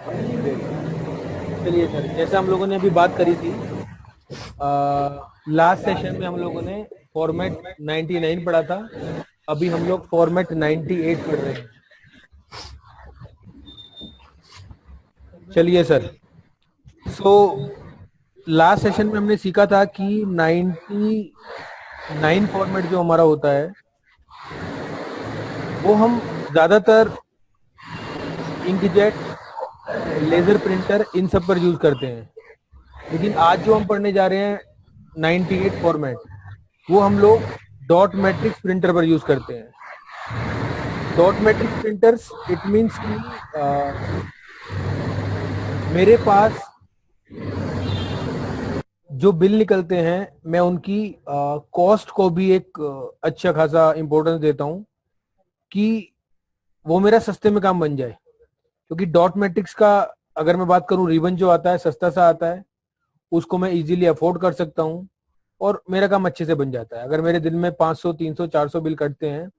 चलिए सर, जैसे हम लोगों ने अभी बात करी थी, लास्ट सेशन में हम लोगों ने फॉर्मेट 99 पढ़ा था। अभी हम लोग फॉर्मेट 98 पढ़ रहे हैं। चलिए सर, सो लास्ट सेशन में हमने सीखा था कि 99 फॉर्मेट जो हमारा होता है वो हम ज्यादातर इंकजेट, लेजर प्रिंटर, इन सब पर यूज करते हैं। लेकिन आज जो हम पढ़ने जा रहे हैं 98 फॉर्मेट, वो हम लोग डॉट मैट्रिक्स प्रिंटर पर यूज करते हैं। Dot matrix printers, it means कि मेरे पास जो बिल निकलते हैं मैं उनकी कॉस्ट को भी एक अच्छा खासा इंपॉर्टेंस देता हूं कि वो मेरा सस्ते में काम बन जाए। क्योंकि डॉट मैट्रिक्स का अगर मैं बात करूं, रिबन जो आता है सस्ता सा आता है, उसको मैं इजीली अफोर्ड कर सकता हूं और मेरा काम अच्छे से बन जाता है। अगर मेरे दिन में 500, 300, 400 बिल कटते हैं,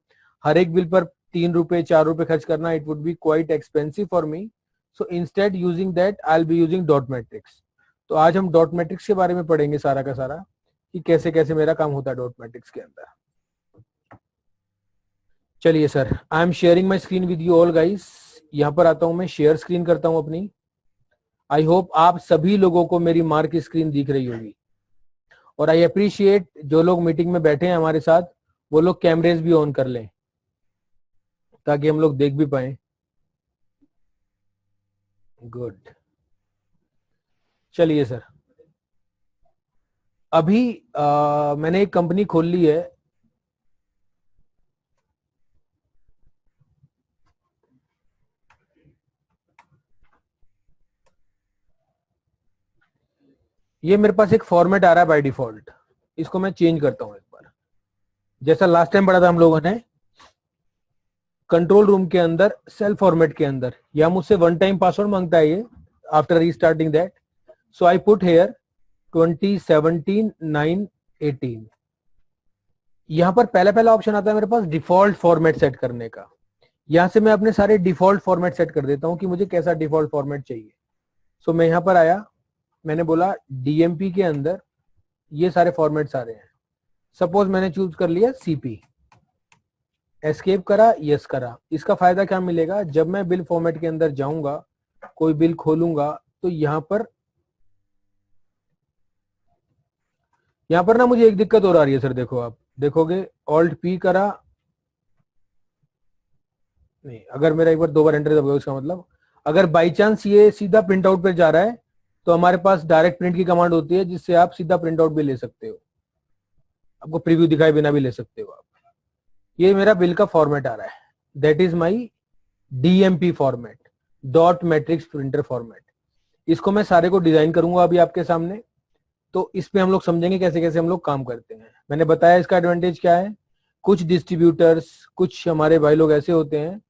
हर एक बिल पर 3 रुपए 4 रुपए खर्च करना, it would be quite expensive for me. So instead using that I will be using dot matrix. तो आज हम डॉट मैट्रिक्स के बारे में पढ़ेंगे सारा का सारा, कि कैसे कैसे मेरा काम होता है डॉट मैट्रिक्स के अंदर। चलिए sir, I am sharing my screen with you all guys. यहाँ पर आता हूं, मैं शेयर स्क्रीन करता हूं अपनी। आई होप आप सभी लोगों को मेरी मार्क स्क्रीन दिख रही होगी। और आई अप्रिशिएट जो लोग मीटिंग में बैठे हैं हमारे साथ, वो लोग कैमरेज भी ऑन कर लें ताकि हम लोग देख भी पाए। गुड। चलिए सर, अभी मैंने एक कंपनी खोल ली है। ये मेरे पास एक फॉर्मेट आ रहा है बाय डिफॉल्ट, इसको मैं चेंज करता हूं एक बार। जैसा लास्ट टाइम पढ़ा था हम लोगों ने कंट्रोल रूम के अंदर, सेल फॉर्मेट के अंदर, या मुझसे वन टाइम पासवर्ड मांगता है ये after restarting that. So I put here 2017-9-18। यहां पर पहला पहला ऑप्शन आता है मेरे पास डिफॉल्ट फॉर्मेट सेट करने का। यहां से मैं अपने सारे डिफॉल्ट फॉर्मेट सेट कर देता हूं कि मुझे कैसा डिफॉल्ट फॉर्मेट चाहिए। सो मैं यहां पर आया, मैंने बोला डीएमपी के अंदर ये सारे फॉर्मेट्स आ रहे हैं। सपोज मैंने चूज कर लिया सीपी, एस्केप करा, यस करा। इसका फायदा क्या मिलेगा, जब मैं बिल फॉर्मेट के अंदर जाऊंगा, कोई बिल खोलूंगा, तो यहां पर ना मुझे एक दिक्कत और आ रही है सर। देखो, आप देखोगे ऑल्ट पी करा नहीं, अगर मेरा एक बार दो बार एंटर दबाओगे, उसका मतलब अगर बाई चांस ये सीधा प्रिंट आउट पे जा रहा है तो हमारे पास डायरेक्ट प्रिंट की कमांड होती है, जिससे आप सीधा प्रिंट आउट भी ले सकते हो, आपको प्रीव्यू दिखाए बिना भी ले सकते हो आप। ये मेरा बिल का फॉर्मेट आ रहा है, that is my DMP format, dot matrix printer format. इसको मैं सारे को डिजाइन करूंगा अभी आपके सामने। तो इस पे हम लोग समझेंगे कैसे कैसे हम लोग काम करते हैं। मैंने बताया इसका एडवांटेज क्या है। कुछ डिस्ट्रीब्यूटर्स, कुछ हमारे भाई लोग ऐसे होते हैं,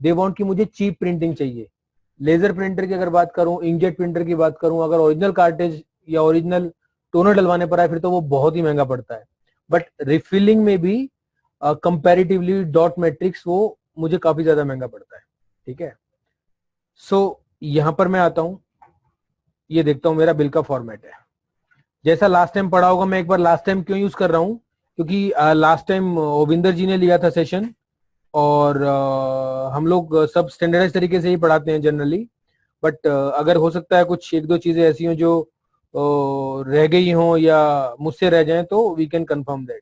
दे वांट कि मुझे चीप प्रिंटिंग चाहिए। लेजर प्रिंटर की अगर बात करूं, इंकजेट प्रिंटर की बात करूं, अगर ओरिजिनल कार्टेज या ओरिजिनल टोनर डलवाने पर आए फिर तो वो बहुत ही महंगा पड़ता है। बट रिफिलिंग में भी कंपैरेटिवली डॉट मैट्रिक्स वो मुझे काफी ज्यादा महंगा पड़ता है। ठीक है। सो यहां पर मैं आता हूं, ये देखता हूं मेरा बिल का फॉर्मेट है जैसा लास्ट टाइम पढ़ा होगा। मैं एक बार लास्ट टाइम क्यों यूज कर रहा हूं, क्योंकि लास्ट टाइम ओविंदर जी ने लिया था सेशन, और हम लोग सब स्टैंडर्डाइज तरीके से ही पढ़ाते हैं जनरली। बट अगर हो सकता है कुछ एक दो चीजें ऐसी हो जो रह गई हों या मुझसे रह जाएं, तो we can confirm that.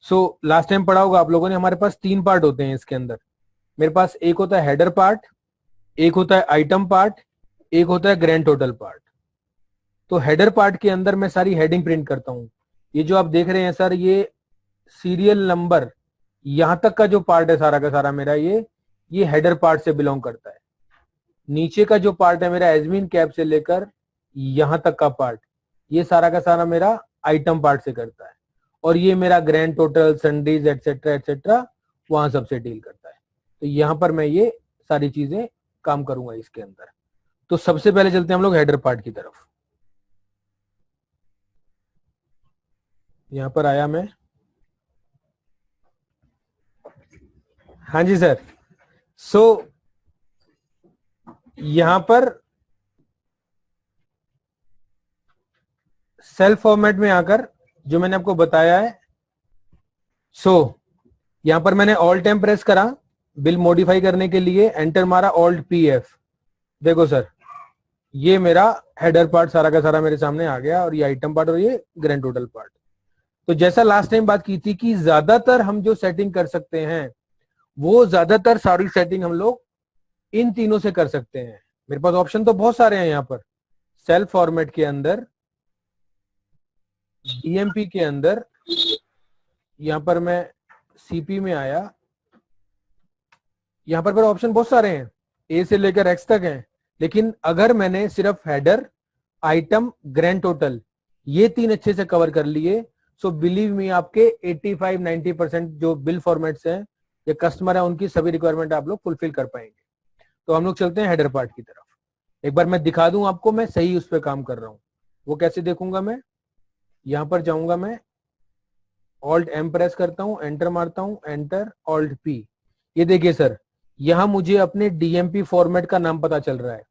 So last time पढ़ा होगा आप लोगों ने, हमारे पास 3 पार्ट होते हैं इसके अंदर। मेरे पास एक होता है हेडर पार्ट, एक होता है आइटम पार्ट, एक होता है ग्रैंड टोटल पार्ट। तो हेडर पार्ट के अंदर मैं सारी हेडिंग प्रिंट करता हूँ। ये जो आप देख रहे हैं सर, ये सीरियल नंबर यहां तक का जो पार्ट है सारा का सारा मेरा, ये हेडर पार्ट से बिलोंग करता है। नीचे का जो पार्ट है मेरा एडमिन कैप से लेकर यहां तक का पार्ट, ये सारा का सारा मेरा आइटम पार्ट से करता है। और ये मेरा ग्रैंड टोटल, सन्डीज, एटसेट्रा एटसेट्रा, वहां सबसे डील करता है। तो यहां पर मैं ये सारी चीजें काम करूंगा इसके अंदर। तो सबसे पहले चलते हैं हम लोग हेडर पार्ट की तरफ। यहां पर आया मैं। हाँ जी सर। सो यहां पर सेल्फ फॉर्मेट में आकर जो मैंने आपको बताया है, यहां पर मैंने ऑल्ट एम प्रेस करा बिल मॉडिफाई करने के लिए, एंटर मारा, ऑल्ट पी एफ। देखो सर, ये मेरा हेडर पार्ट सारा का सारा मेरे सामने आ गया, और ये आइटम पार्ट और ये ग्रैंड टोटल पार्ट। तो जैसा लास्ट टाइम बात की थी कि ज्यादातर हम जो सेटिंग कर सकते हैं वो ज्यादातर सारी सेटिंग हम लोग इन तीनों से कर सकते हैं। मेरे पास ऑप्शन तो बहुत सारे हैं यहाँ पर। सेल्फ फॉर्मेट के अंदर, डीएमपी के अंदर, यहाँ पर मैं सीपी में आया, यहाँ पर ऑप्शन बहुत सारे हैं, ए से लेकर एक्स तक हैं। लेकिन अगर मैंने सिर्फ हेडर, आइटम, ग्रैंड टोटल ये तीन अच्छे से कवर कर लिए, सो बिलीव मी आपके 85-90% जो बिल फॉर्मेट्स हैं या कस्टमर है उनकी सभी रिक्वायरमेंट आप लोग फुलफिल कर पाएंगे। तो हम लोग चलते हैं हेडर पार्ट की तरफ। एक बार मैं दिखा दूं आपको मैं सही उस पर काम कर रहा हूं। वो कैसे देखूंगा मैं? यहां पर जाऊंगा, मैं ऑल्ट एम प्रेस करता हूं, एंटर मारता हूं, एंटर ऑल्ट पी। ये देखिए सर, यहां मुझे अपने डीएमपी फॉर्मेट का नाम पता चल रहा है।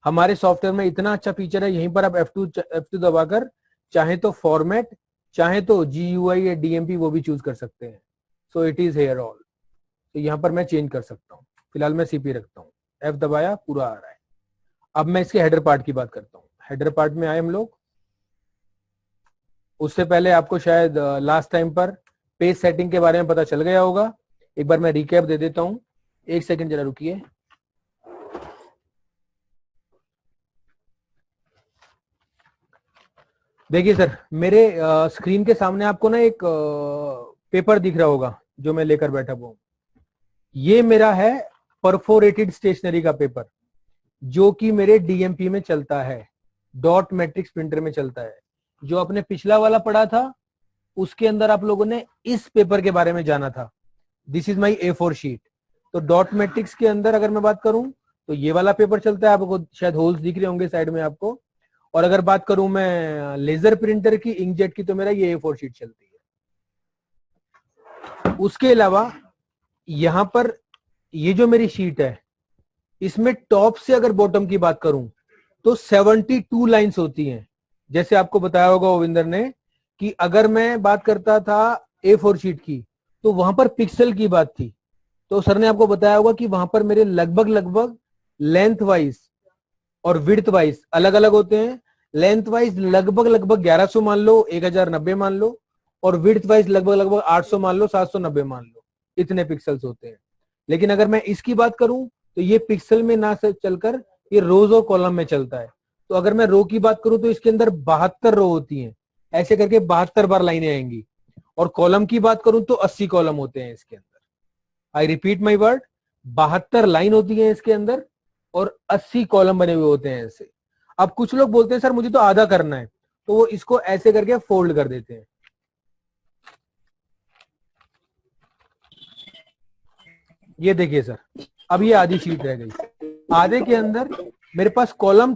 हमारे सॉफ्टवेयर में इतना अच्छा फीचर है, यहीं पर आप F2 दबाकर चाहे तो फॉर्मेट, चाहे तो GUI या डीएमपी वो भी चूज कर सकते हैं। So it is here all. तो यहाँ पर मैं चेंज कर सकता हूँ। फिलहाल मैं सीपी रखता हूँ, F दबाया, पूरा आ रहा है। अब मैं इसके हेडर पार्ट की बात करता हूँ। हेडर पार्ट में आए हम लोग। उससे पहले आपको शायद लास्ट टाइम पर पेज सेटिंग के बारे में पता चल गया होगा। एक बार मैं रिकैप दे देता हूँ, एक सेकंड जरा रुकिए। देखिए सर, मेरे स्क्रीन के सामने आपको ना एक पेपर दिख रहा होगा जो मैं लेकर बैठा हुआ हूँ। ये मेरा है परफोरेटेड स्टेशनरी का पेपर, जो कि मेरे डीएमपी में चलता है, डॉट मैट्रिक्स प्रिंटर में चलता है। जो आपने पिछला वाला पढ़ा था उसके अंदर आप लोगों ने इस पेपर के बारे में जाना था। This is my A4 sheet. तो डॉट मैट्रिक्स के अंदर अगर मैं बात करूं तो ये वाला पेपर चलता है, आपको शायद होल्स दिख रहे होंगे साइड में आपको। और अगर बात करूं मैं लेजर प्रिंटर की, इंकजेट की, तो मेरा ये A4 शीट चलती है। उसके अलावा यहां पर ये जो मेरी शीट है, इसमें टॉप से अगर बॉटम की बात करूं तो 72 लाइंस होती हैं। जैसे आपको बताया होगा ओविंदर ने कि अगर मैं बात करता था A4 शीट की तो वहां पर पिक्सल की बात थी। तो सर ने आपको बताया होगा कि वहां पर मेरे लगभग लेंथ वाइज और विड्थ वाइज अलग अलग होते हैं। लेंथ वाइज लगभग 1100 मान लो, 1090 मान लो, और विड्थ वाइज लगभग 800 मान लो, 790 मान लो, इतने पिक्सल्स होते हैं। लेकिन अगर मैं इसकी बात करूं तो ये पिक्सल में ना चलकर ये रोज और कॉलम में चलता है। तो अगर मैं रो की बात करूं तो इसके अंदर 72 रो होती हैं, ऐसे करके 72 बार लाइनें आएंगी। और कॉलम की बात करूं तो 80 कॉलम होते हैं इसके अंदर। I repeat my word, 72 line होती है इसके अंदर और 80 कॉलम बने हुए होते हैं ऐसे। अब कुछ लोग बोलते हैं सर मुझे तो आधा करना है, तो वो इसको ऐसे करके फोल्ड कर देते हैं। ये देखिए सर, अब ये आधी शीट रह गई। आधे के अंदर मेरे पास कॉलम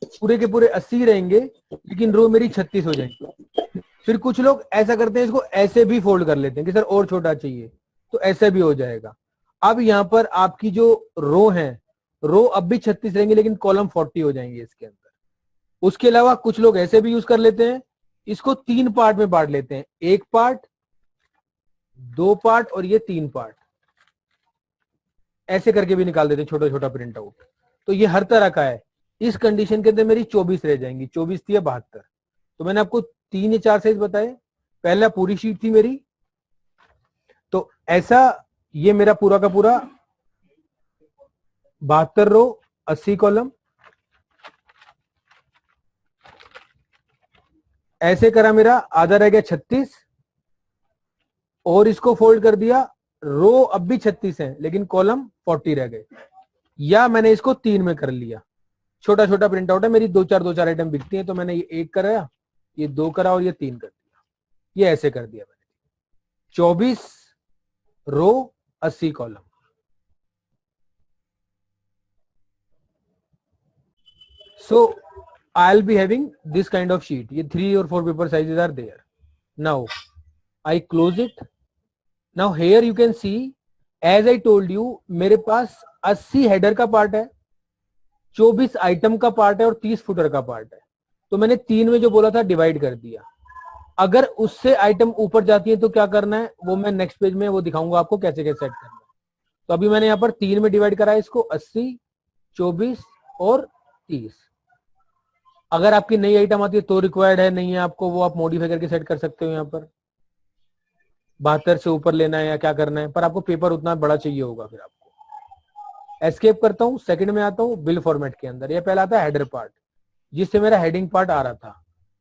पूरे के पूरे 80 रहेंगे, लेकिन रो मेरी 36 हो जाएंगी। फिर कुछ लोग ऐसा करते हैं, इसको ऐसे भी फोल्ड कर लेते हैं कि सर और छोटा चाहिए, तो ऐसे भी हो जाएगा। अब यहाँ पर आपकी जो रो है, रो अब भी 36 रहेंगे, लेकिन कॉलम 40 हो जाएंगे इसके अंदर। उसके अलावा कुछ लोग ऐसे भी यूज कर लेते हैं, इसको 3 पार्ट में बांट लेते हैं, 1 पार्ट, 2 पार्ट और ये 3 पार्ट, ऐसे करके भी निकाल देते हैं छोटा छोटा प्रिंट आउट। तो ये हर तरह का है। इस कंडीशन के अंदर मेरी 24 रह जाएंगी, 24 थी या 72। तो मैंने आपको 3 या 4 साइज बताए। पहला पूरी शीट थी मेरी, तो ऐसा ये मेरा पूरा का पूरा 72 रो, 80 कॉलम, ऐसे करा, मेरा आधा रह गया 36, और इसको फोल्ड कर दिया, रो अब भी 36 है लेकिन कॉलम 40 रह गए। या मैंने इसको 3 में कर लिया, छोटा छोटा प्रिंट आउट है, मेरी 2-4 आइटम बिकती हैं, तो मैंने ये 1 कराया, ये 2 करा और ये 3 कर दिया। ये ऐसे कर दिया मैंने, 24 रो, 80 column. So I'll be having this kind of sheet. ये 3 or 4 paper sizes are there. Now I close it. Now here you can see, as I told you, मेरे पास 80 हेडर का पार्ट है, 24 आइटम का पार्ट है और 30 footer का part है। तो मैंने 3 में जो बोला था डिवाइड कर दिया। अगर उससे आइटम ऊपर जाती है तो क्या करना है, वो मैं नेक्स्ट पेज में वो दिखाऊंगा आपको कैसे कैसे सेट करना है। तो अभी मैंने यहाँ पर 3 में डिवाइड करा है इसको, 80, 24 और 30। अगर आपकी नई आइटम आती है तो रिक्वायर्ड है, नहीं है आपको, वो आप मॉडिफाई करके सेट कर सकते हो। यहाँ पर 72 से ऊपर लेना है या क्या करना है, पर आपको पेपर उतना बड़ा चाहिए होगा। फिर आपको एस्केप करता हूँ, सेकंड में आता हूँ बिल फॉर्मेट के अंदर। ये पहला आता है हेडर पार्ट, जिससे मेरा हेडिंग पार्ट आ रहा था।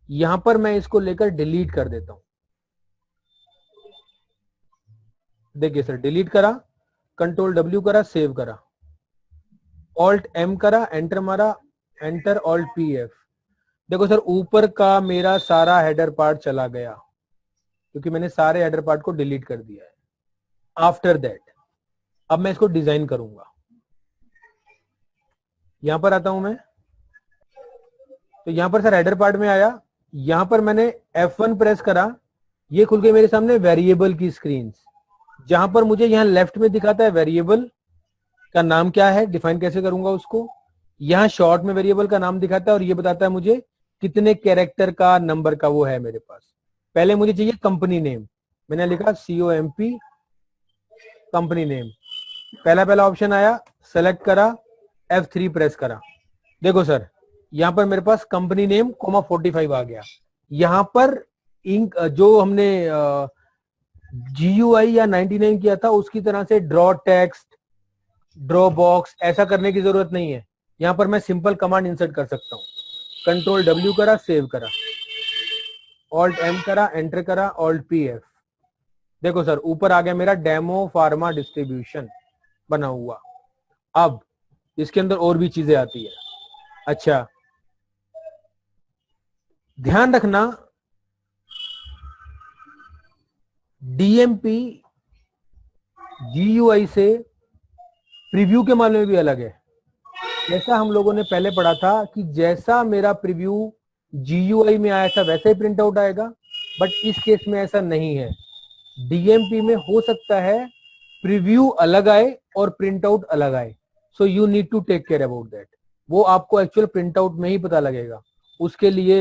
यहां पर मैं इसको लेकर डिलीट कर देता हूं। देखिए सर, डिलीट करा, कंट्रोल डब्ल्यू करा, सेव करा, ऑल्ट एम करा, एंटर मारा, एंटर ऑल्ट पी एफ। देखो सर, ऊपर का मेरा सारा हेडर पार्ट चला गया, क्योंकि मैंने सारे हेडर पार्ट को डिलीट कर दिया है। आफ्टर दैट अब मैं इसको डिजाइन करूंगा। यहां पर आता हूं मैं, तो यहां पर सर हेडर पार्ट में आया, यहां पर मैंने F1 प्रेस करा, ये खुल के मेरे सामने वेरिएबल की स्क्रीन, जहां पर मुझे यहां लेफ्ट में दिखाता है वेरिएबल का नाम क्या है, डिफाइन कैसे करूंगा उसको। यहां शॉर्ट में वेरिएबल का नाम दिखाता है और ये बताता है मुझे कितने कैरेक्टर का नंबर का वो है मेरे पास। पहले मुझे चाहिए कंपनी नेम, मैंने लिखा COMP कंपनी नेम। पहला पहला ऑप्शन आया, सेलेक्ट करा, F3 प्रेस करा। देखो सर, यहां पर मेरे पास कंपनी नेम ,45 आ गया। यहां पर इंक जो हमने GUI या 99 किया था उसकी तरह से ड्रॉ टेक्स्ट, ड्रॉ बॉक्स ऐसा करने की जरूरत नहीं है। यहां पर मैं सिंपल कमांड इंसर्ट कर सकता हूं। कंट्रोल डब्ल्यू करा, सेव करा, ऑल्ट एम करा, एंटर करा, ऑल्ट PF। देखो सर, ऊपर आ गया मेरा डेमो फार्मा डिस्ट्रीब्यूशन बना हुआ। अब इसके अंदर और भी चीजें आती है। अच्छा, ध्यान रखना, DMP GUI से प्रीव्यू के मामले में भी अलग है। जैसा हम लोगों ने पहले पढ़ा था कि जैसा मेरा प्रीव्यू GUI में आया था वैसा ही प्रिंट आउट आएगा, बट इस केस में ऐसा नहीं है। DMP में हो सकता है प्रीव्यू अलग आए और प्रिंट आउट अलग आए, so you need to take care about that. वो आपको एक्चुअल प्रिंट आउट में ही पता लगेगा। उसके लिए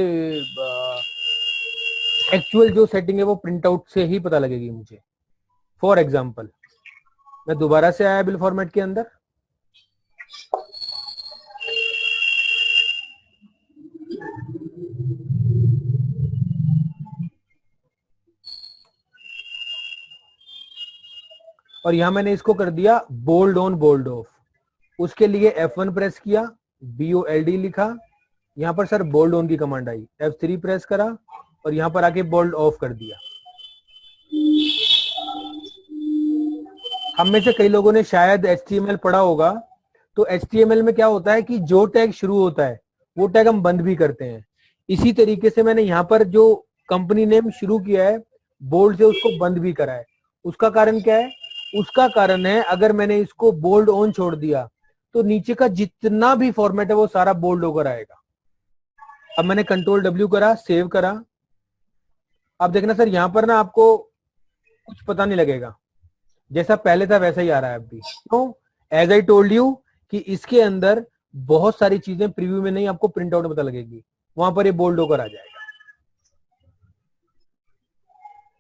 एक्चुअल जो सेटिंग है वो प्रिंट आउट से ही पता लगेगी मुझे। फॉर एग्जाम्पल, मैं दोबारा से आया बिल फॉर्मेट के अंदर, और यहां मैंने इसको कर दिया बोल्ड ऑन बोल्ड ऑफ। उसके लिए F1 प्रेस किया, BOLD लिखा, यहां पर सर बोल्ड ऑन की कमांड आई, F3 प्रेस करा और यहां पर आके बोल्ड ऑफ कर दिया। हम में से कई लोगों ने शायद HTML पढ़ा होगा, तो HTML में क्या होता है कि जो टैग शुरू होता है वो टैग हम बंद भी करते हैं। इसी तरीके से मैंने यहाँ पर जो कंपनी नेम शुरू किया है बोल्ड से, उसको बंद भी करा है। उसका कारण क्या है? उसका कारण है, अगर मैंने इसको बोल्ड ऑन छोड़ दिया तो नीचे का जितना भी फॉर्मेट है वो सारा बोल्ड होकर आएगा। अब मैंने कंट्रोल डब्ल्यू करा, सेव करा। अब देखना सर, यहां पर ना आपको कुछ पता नहीं लगेगा, जैसा पहले था वैसा ही आ रहा है अभी। क्यों? एज आई टोल्ड यू कि इसके अंदर बहुत सारी चीजें प्रीव्यू में नहीं, आपको प्रिंट आउट में पता लगेगी, वहां पर ये बोल्ड होकर आ जाएगा।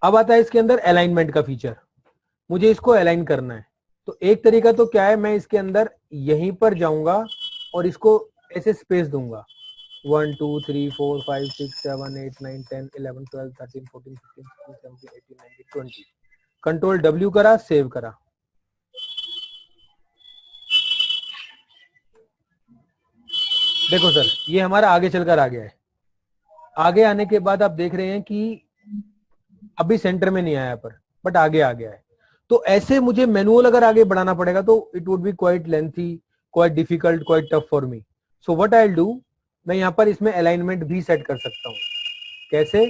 अब आता है इसके अंदर अलाइनमेंट का फीचर। मुझे इसको अलाइन करना है, तो एक तरीका तो क्या है, मैं इसके अंदर यहीं पर जाऊंगा और इसको ऐसे स्पेस दूंगा, 1 2 3 4 5 6 7 8 9 10 11 12 13 14 15 16 17 18 19 20। कंट्रोल डब्ल्यू करा, सेव करा। देखो सर, ये हमारा आगे चलकर आ गया है। आगे आने के बाद आप देख रहे हैं कि अभी सेंटर में नहीं आया पर, बट आगे आ गया है। तो ऐसे मुझे मैनुअल अगर आगे बढ़ाना पड़ेगा तो it would be quite lengthy, quite difficult, quite tough for me. So what I will do, मैं यहाँ पर इसमें अलाइनमेंट भी सेट कर सकता हूँ। कैसे?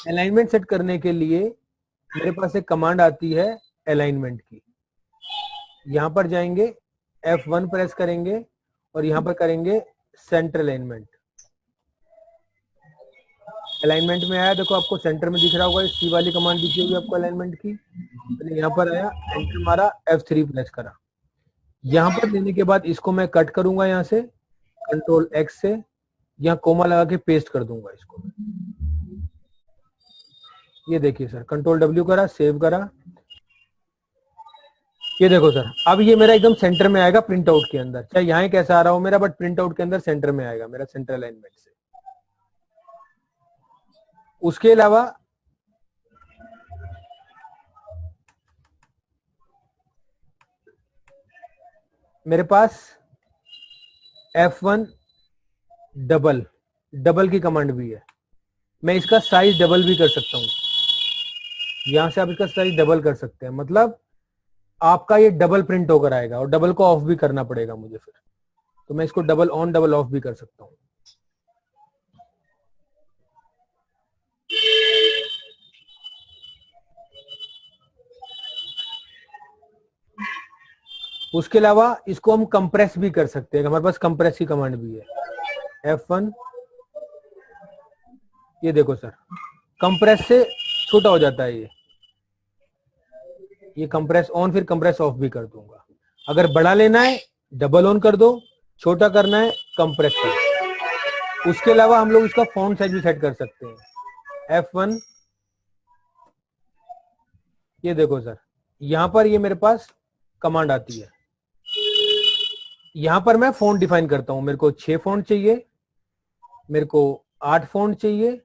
अलाइनमेंट सेट करने के लिए मेरे पास एक कमांड आती है अलाइनमेंट की। यहां पर जाएंगे, F1 प्रेस करेंगे और यहां पर करेंगे सेंटर अलाइनमेंट। अलाइनमेंट में आया, देखो आपको सेंटर में दिख रहा होगा, सी वाली कमांड दिखी होगी आपको अलाइनमेंट की। मैंने यहाँ पर आया, एंटर मारा, F3 प्रेस करा। यहां पर लेने के बाद इसको मैं कट करूंगा, यहां से कंट्रोल X से यहाँ कोमा लगा के पेस्ट कर दूंगा इसको। ये देखिए सर, कंट्रोल डब्ल्यू करा, सेव करा, ये देखो सर, अब ये मेरा एकदम सेंटर में आएगा प्रिंट आउट के अंदर, चाहे यहाँ कैसा आ रहा हो मेरा, बट प्रिंट आउट के अंदर सेंटर में आएगा मेरा, सेंटर अलाइनमेंट से। उसके अलावा मेरे पास F1 डबल की कमांड भी है, मैं इसका साइज डबल भी कर सकता हूं। यहां से आप इसका साइज डबल कर सकते हैं, मतलब आपका ये डबल प्रिंट होकर आएगा, और डबल को ऑफ भी करना पड़ेगा मुझे फिर, तो मैं इसको डबल ऑन डबल ऑफ भी कर सकता हूं। उसके अलावा इसको हम कंप्रेस भी कर सकते हैं, हमारे पास कंप्रेस की कमांड भी है, F1, ये देखो सर, कंप्रेस से छोटा हो जाता है ये कंप्रेस ऑन, फिर कंप्रेस ऑफ भी कर दूंगा। अगर बड़ा लेना है डबल ऑन कर दो, छोटा करना है कंप्रेस कर दो। उसके अलावा हम लोग इसका फॉन्ट साइज भी सेट कर सकते हैं, F1, ये देखो सर, यहां पर ये मेरे पास कमांड आती है, यहां पर मैं फॉन्ट डिफाइन करता हूं, मेरे को 6 फॉन्ट चाहिए, मेरे को 8 फॉन्ट चाहिए,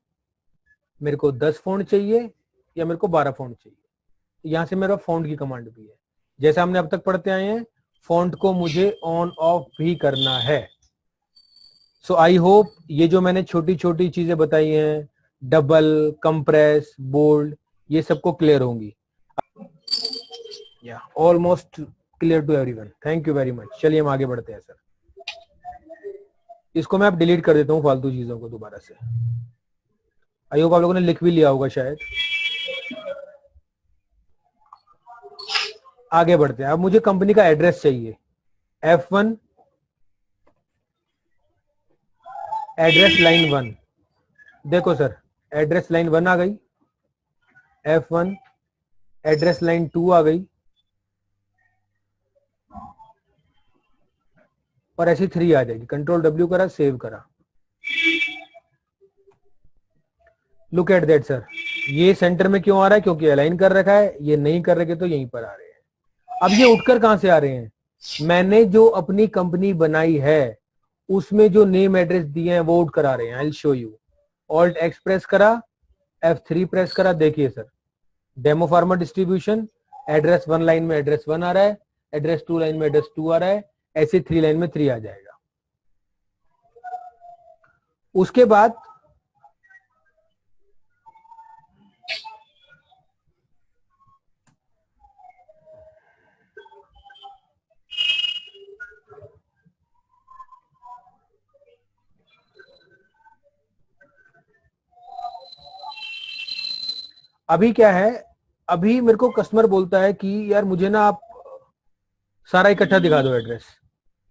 मेरे को 10 फॉन्ट चाहिए, या मेरे को 12 फॉन्ट चाहिए। यहां से मेरा फॉन्ट की कमांड भी है, जैसे हमने अब तक पढ़ते आए हैं, फॉन्ट को मुझे ऑन ऑफ भी करना है। सो आई होप ये जो मैंने छोटी छोटी चीजें बताई हैं, डबल, कंप्रेस, बोल्ड, ये सबको क्लियर होंगी। या almost clear to everyone, thank you very much. चलिए हम आगे बढ़ते हैं सर, इसको मैं अब डिलीट कर देता हूँ फालतू चीजों को दोबारा से। आई होप आप लोगों ने लिख भी लिया होगा शायद। आगे बढ़ते हैं, अब मुझे कंपनी का एड्रेस चाहिए, F1 एड्रेस लाइन 1, देखो सर एड्रेस लाइन 1 आ गई, F1 एड्रेस लाइन 2 आ गई, और ऐसी 3 आ जाएगी। कंट्रोल डब्ल्यू करा, सेव करा, लुक एट दैट सर, ये सेंटर में क्यों आ रहा है, क्योंकि अलाइन कर रखा है, ये नहीं कर रखे तो यहीं पर आ रहे हैं। अब ये उठकर कहां से आ रहे हैं, मैंने जो अपनी कंपनी बनाई है उसमें जो नेम एड्रेस दिए हैं वो उठकर आ रहे हैं। I will show you. Alt x press करा, F3 प्रेस करा, देखिए sir, demo pharma distribution, address 1 line में एड्रेस 1 आ रहा है, एड्रेस 2 लाइन में एड्रेस 2 आ रहा है, ऐसे 3 लाइन में 3 आ जाएगा। उसके बाद अभी क्या है, अभी मेरे को कस्टमर बोलता है कि यार मुझे ना आप सारा इकट्ठा दिखा दो एड्रेस।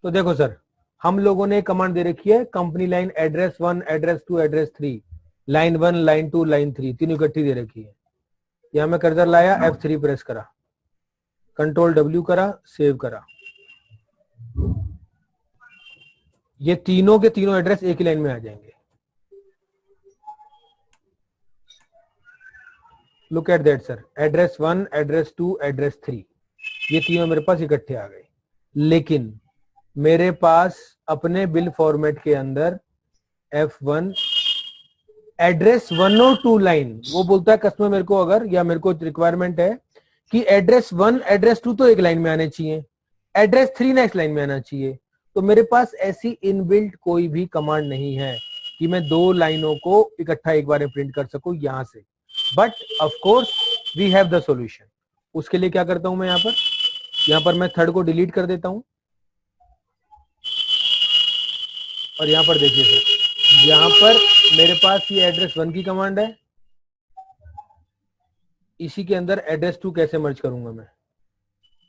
तो देखो सर, हम लोगों ने कमांड दे रखी है, company line address 1 address 2 address 3, line 1 line 2 line 3 तीनों इकट्ठी दे रखी है। यहां मैं कर्सर लाया, F3 प्रेस करा, कंट्रोल डब्ल्यू करा, सेव करा, ये तीनों के तीनों एड्रेस एक ही लाइन में आ जाएंगे। Look at that sir, address 1 address 2 address 3, ये तीनों मेरे पास इकट्ठे आ गए। लेकिन मेरे पास अपने बिल फॉर्मेट के अंदर F1 एड्रेस 1 और 2 लाइन, वो बोलता है कस्टमर मेरे को, अगर या मेरे को रिक्वायरमेंट है कि एड्रेस 1 एड्रेस 2 तो एक लाइन में आने चाहिए, एड्रेस 3 नेक्स्ट लाइन में आना चाहिए, तो मेरे पास ऐसी इनबिल्ट कोई भी कमांड नहीं है कि मैं 2 लाइनों को इकट्ठा एक बार में प्रिंट कर सकूं यहां से। But of course we have the solution. उसके लिए क्या करता हूं मैं, यहां पर मैं थर्ड को डिलीट कर देता हूं, और यहां पर देखिए सर, यहां पर मेरे पास ये एड्रेस 1 की कमांड है, इसी के अंदर एड्रेस 2 कैसे मर्ज करूंगा मैं,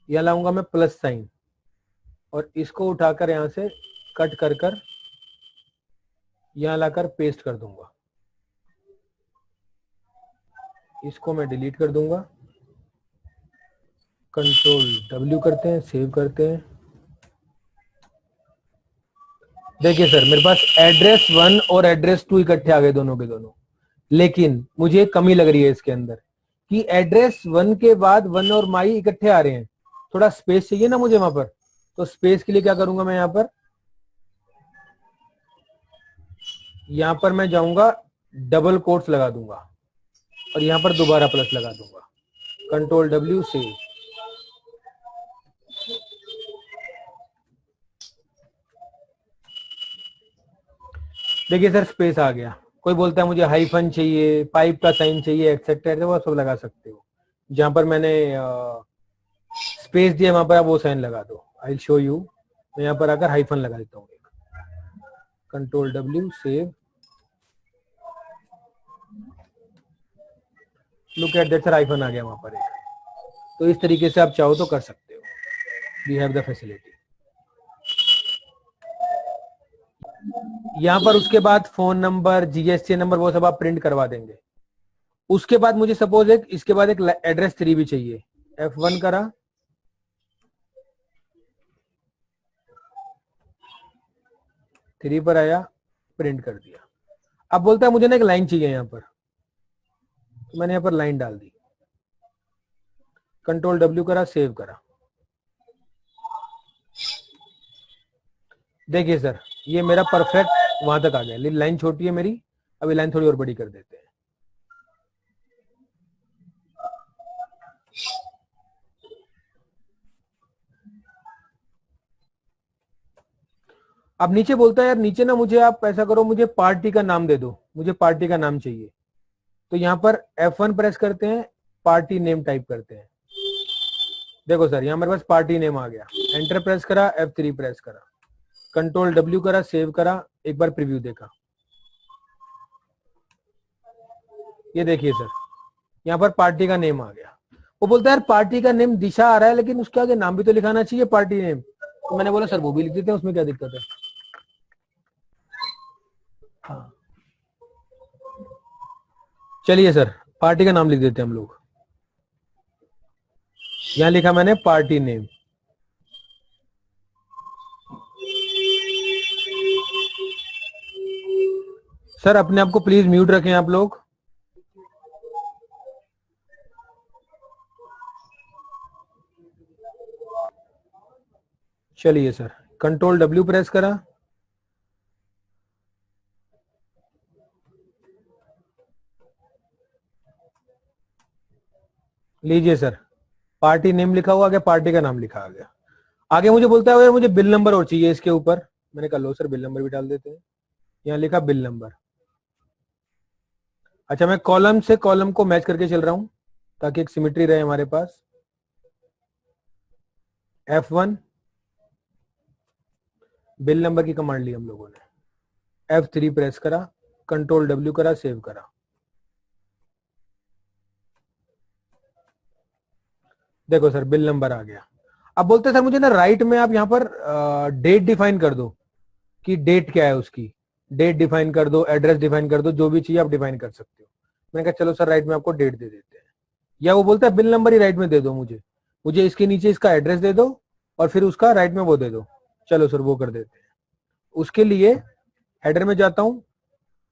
यहां लाऊंगा मैं प्लस साइन, और इसको उठाकर यहां से कट कर कर यहां लाकर पेस्ट कर दूंगा, इसको मैं डिलीट कर दूंगा, कंट्रोल डब्ल्यू करते हैं, सेव करते हैं, देखिए सर, मेरे पास एड्रेस 1 और एड्रेस 2 इकट्ठे आ गए दोनों के दोनों, लेकिन मुझे एक कमी लग रही है इसके अंदर कि एड्रेस 1 के बाद 1 और माई इकट्ठे आ रहे हैं, थोड़ा स्पेस चाहिए ना मुझे वहां पर। तो स्पेस के लिए क्या करूंगा मैं, यहां पर मैं जाऊंगा, डबल कोट्स लगा दूंगा और यहां पर दोबारा प्लस लगा दूंगा, कंट्रोल डब्ल्यू सेव। देखिए सर, स्पेस आ गया। कोई बोलता है मुझे हाइफन चाहिए, पाइप का साइन चाहिए, एक्सेट्रा, वो सब लगा सकते हो। जहां पर मैंने स्पेस दिया वहां पर आप वो साइन लगा दो। I show you. मैं यहाँ पर आकर हाइफन लगा देता हूँ, control W save. Look at that sir, hyphen आ गया वहां पर एक। तो इस तरीके से आप चाहो तो कर सकते हो। We have the facility. यहाँ पर उसके बाद फोन नंबर, जीएसटी नंबर, वो सब आप प्रिंट करवा देंगे। उसके बाद मुझे सपोज एक इसके बाद एक एड्रेस 3 भी चाहिए। F1 करा, 3 पर आया, प्रिंट कर दिया। अब बोलता है मुझे ना एक लाइन चाहिए यहाँ पर, तो मैंने यहाँ पर लाइन डाल दी, कंट्रोल डब्ल्यू करा, सेव करा। देखिए सर, ये मेरा परफेक्ट वहां तक आ गया। लाइन छोटी है मेरी, अभी लाइन थोड़ी और बड़ी कर देते हैं। अब नीचे बोलता है यार, नीचे ना मुझे आप ऐसा करो, मुझे पार्टी का नाम दे दो, मुझे पार्टी का नाम चाहिए। तो यहाँ पर F1 प्रेस करते हैं, पार्टी नेम टाइप करते हैं। देखो सर, यहाँ मेरे पास पार्टी नेम आ गया। एंटर प्रेस करा, F3 प्रेस करा, कंट्रोल डब्ल्यू करा, सेव करा, एक बार प्रीव्यू देखा। ये देखिए सर, यहाँ पर पार्टी का नेम आ गया। वो बोलता है यार पार्टी का नेम दिशा आ रहा है, लेकिन उसके आगे नाम भी तो लिखाना चाहिए, पार्टी नेम। तो मैंने बोला सर वो भी लिख देते हैं, उसमें क्या दिक्कत है। हाँ, चलिए सर, पार्टी का नाम लिख देते हैं हम लोग। यहां लिखा मैंने पार्टी नेम। सर अपने आप को प्लीज म्यूट रखें आप लोग। चलिए सर, कंट्रोल डब्ल्यू प्रेस करा, लीजिए सर, पार्टी नेम लिखा हुआ आ गया, पार्टी का नाम लिखा आ गया। आगे मुझे बोलता है यार मुझे बिल नंबर और चाहिए इसके ऊपर। मैंने कहा लो सर, बिल नंबर भी डाल देते हैं। यहाँ लिखा बिल नंबर। अच्छा, मैं कॉलम से कॉलम को मैच करके चल रहा हूं ताकि एक सिमेट्री रहे हमारे पास। F1 बिल नंबर की कमांड ली हम लोगों ने। F3 प्रेस करा, कंट्रोल डब्ल्यू करा, सेव करा। देखो सर, बिल नंबर आ गया। अब बोलते हैं सर मुझे ना राइट में आप यहाँ पर डेट डिफाइन कर दो कि डेट क्या है उसकी। डेट डिफाइन कर दो, एड्रेस डिफाइन कर दो, जो भी चाहिए आप डिफाइन कर सकते हो। मैंने कहा चलो सर, राइट में आपको डेट दे देते हैं। या वो बोलता है बिल नंबर ही राइट में दे दो मुझे, मुझे इसके नीचे इसका एड्रेस दे दो और फिर उसका राइट में वो दे दो। चलो सर, वो कर देते हैं। उसके लिए हेडर में जाता हूं,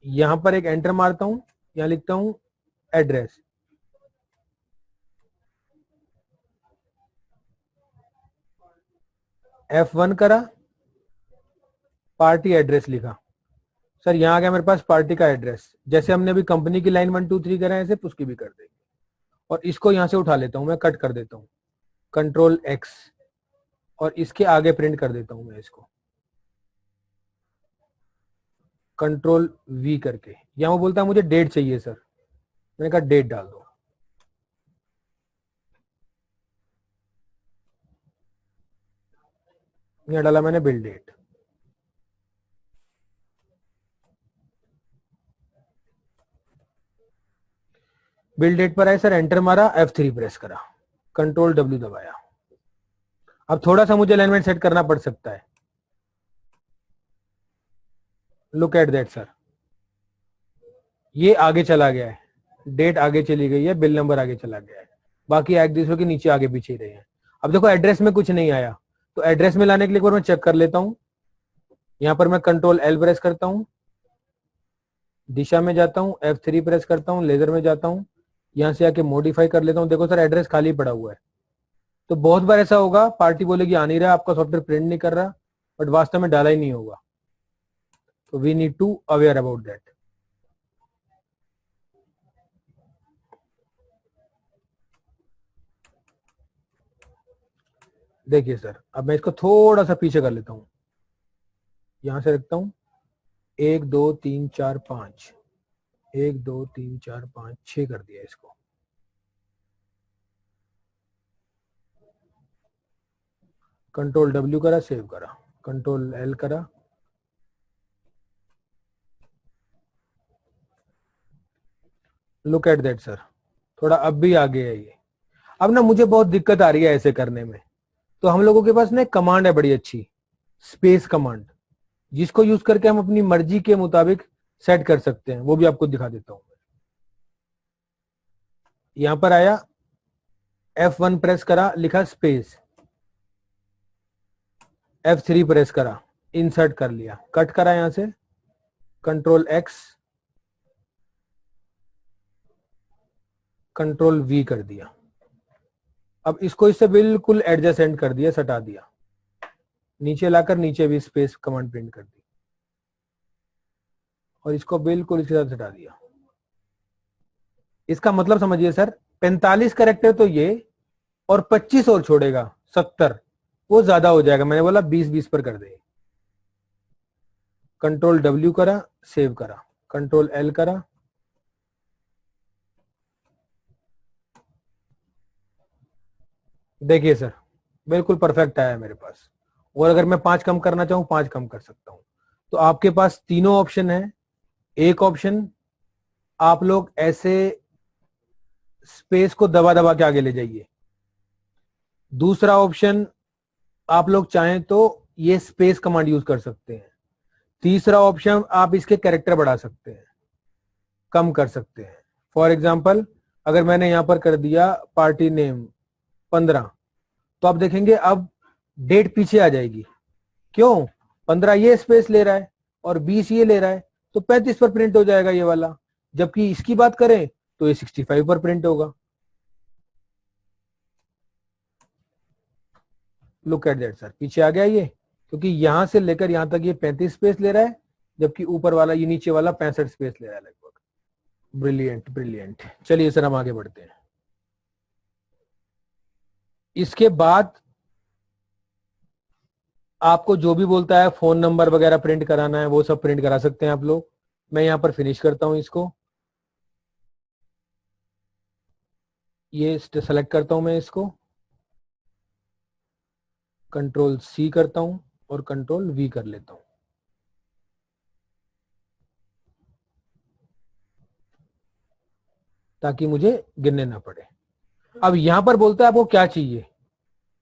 यहां पर एक एंटर मारता हूं, यहां लिखता हूं एड्रेस। F1 करा, पार्टी एड्रेस लिखा। सर यहाँ आ गया मेरे पास पार्टी का एड्रेस। जैसे हमने अभी कंपनी की लाइन 1 2 3 करा है, ऐसे उसकी भी कर देंगे। और इसको यहां से उठा लेता हूं, मैं कट कर देता हूं, कंट्रोल X, और इसके आगे प्रिंट कर देता हूं मैं इसको, कंट्रोल V करके। यहां वो बोलता है मुझे डेट चाहिए सर, मैंने कहा डेट डाल दो। यहां डाला मैंने बिल डेट। बिल डेट पर आए सर, एंटर मारा, F3 प्रेस करा, कंट्रोल W दबाया। अब थोड़ा सा मुझे अलाइनमेंट सेट करना पड़ सकता है। लुक एट दैट सर, ये आगे चला गया है, डेट आगे चली गई है, बिल नंबर आगे चला गया है, बाकी एक दूसरे के नीचे आगे पीछे ही रहे हैं। अब देखो एड्रेस में कुछ नहीं आया, तो एड्रेस में लाने के लिए एक बार मैं चेक कर लेता हूं। यहाँ पर मैं कंट्रोल एल प्रेस करता हूँ, दिशा में जाता हूँ, F3 प्रेस करता हूँ, लेजर में जाता हूँ, यहाँ से आके मॉडिफाई कर लेता हूँ। देखो सर एड्रेस खाली पड़ा हुआ है। तो बहुत बार ऐसा होगा, पार्टी बोलेगी आ नहीं रहा, आपका सॉफ्टवेयर प्रिंट नहीं कर रहा, बट वास्तव में डाला ही नहीं होगा। तो we need to aware about that. देखिए सर, अब मैं इसको थोड़ा सा पीछे कर लेता हूँ, यहां से रखता हूँ 1 2 3 4 5, 1 2 3 4 5 6 कर दिया इसको। कंट्रोल डब्ल्यू करा, सेव करा, कंट्रोल एल करा, लुक एट दैट सर, थोड़ा अब भी आगे है ये। अब ना मुझे बहुत दिक्कत आ रही है ऐसे करने में, तो हम लोगों के पास ना एक कमांड है बड़ी अच्छी, स्पेस कमांड, जिसको यूज करके हम अपनी मर्जी के मुताबिक सेट कर सकते हैं। वो भी आपको दिखा देता हूं। यहां पर आया, F1 प्रेस करा, लिखा स्पेस, F3 प्रेस करा, इंसर्ट कर लिया, कट करा यहां से, कंट्रोल एक्स, कंट्रोल वी कर दिया। अब इसको इससे बिल्कुल एडजेसेंट कर दिया, सटा दिया, नीचे लाकर नीचे भी स्पेस कमांड प्रिंट कर दी, और इसको बिल्कुल इसके साथ सटा दिया। इसका मतलब समझिए सर, 45 कैरेक्टर तो ये, और 25 और छोड़ेगा 70, वो ज्यादा हो जाएगा। मैंने बोला 20-20 पर कर दे। कंट्रोल डब्ल्यू करा, सेव करा, कंट्रोल एल करा, देखिए सर बिल्कुल परफेक्ट आया मेरे पास। और अगर मैं 5 कम करना चाहूं, 5 कम कर सकता हूं। तो आपके पास तीनों ऑप्शन है। एक ऑप्शन, आप लोग ऐसे स्पेस को दबा दबा के आगे ले जाइए। दूसरा ऑप्शन, आप लोग चाहें तो ये स्पेस कमांड यूज कर सकते हैं। तीसरा ऑप्शन, आप इसके कैरेक्टर बढ़ा सकते हैं, कम कर सकते हैं। फॉर एग्जाम्पल, अगर मैंने यहां पर कर दिया पार्टी नेम 15, तो आप देखेंगे अब डेट पीछे आ जाएगी। क्यों? 15 ये स्पेस ले रहा है और 20 ये ले रहा है, तो 35 पर प्रिंट हो जाएगा ये वाला। जबकि इसकी बात करें तो ये 65 पर प्रिंट होगा। लुक एट दैट सर, पीछे आ गया ये, क्योंकि यहां से लेकर यहां तक ये 35 स्पेस ले रहा है, जबकि ऊपर वाला, ये नीचे वाला 65 स्पेस ले रहा है लगभग। Brilliant brilliant. चलिए सर हम आगे बढ़ते हैं। इसके बाद आपको जो भी बोलता है फोन नंबर वगैरह प्रिंट कराना है, वो सब प्रिंट करा सकते हैं आप लोग। मैं यहां पर फिनिश करता हूं इसको, ये सेलेक्ट करता हूं मैं इसको, कंट्रोल सी करता हूं और कंट्रोल वी कर लेता हूं, ताकि मुझे गिनने ना पड़े। अब यहां पर बोलता है आपको क्या चाहिए।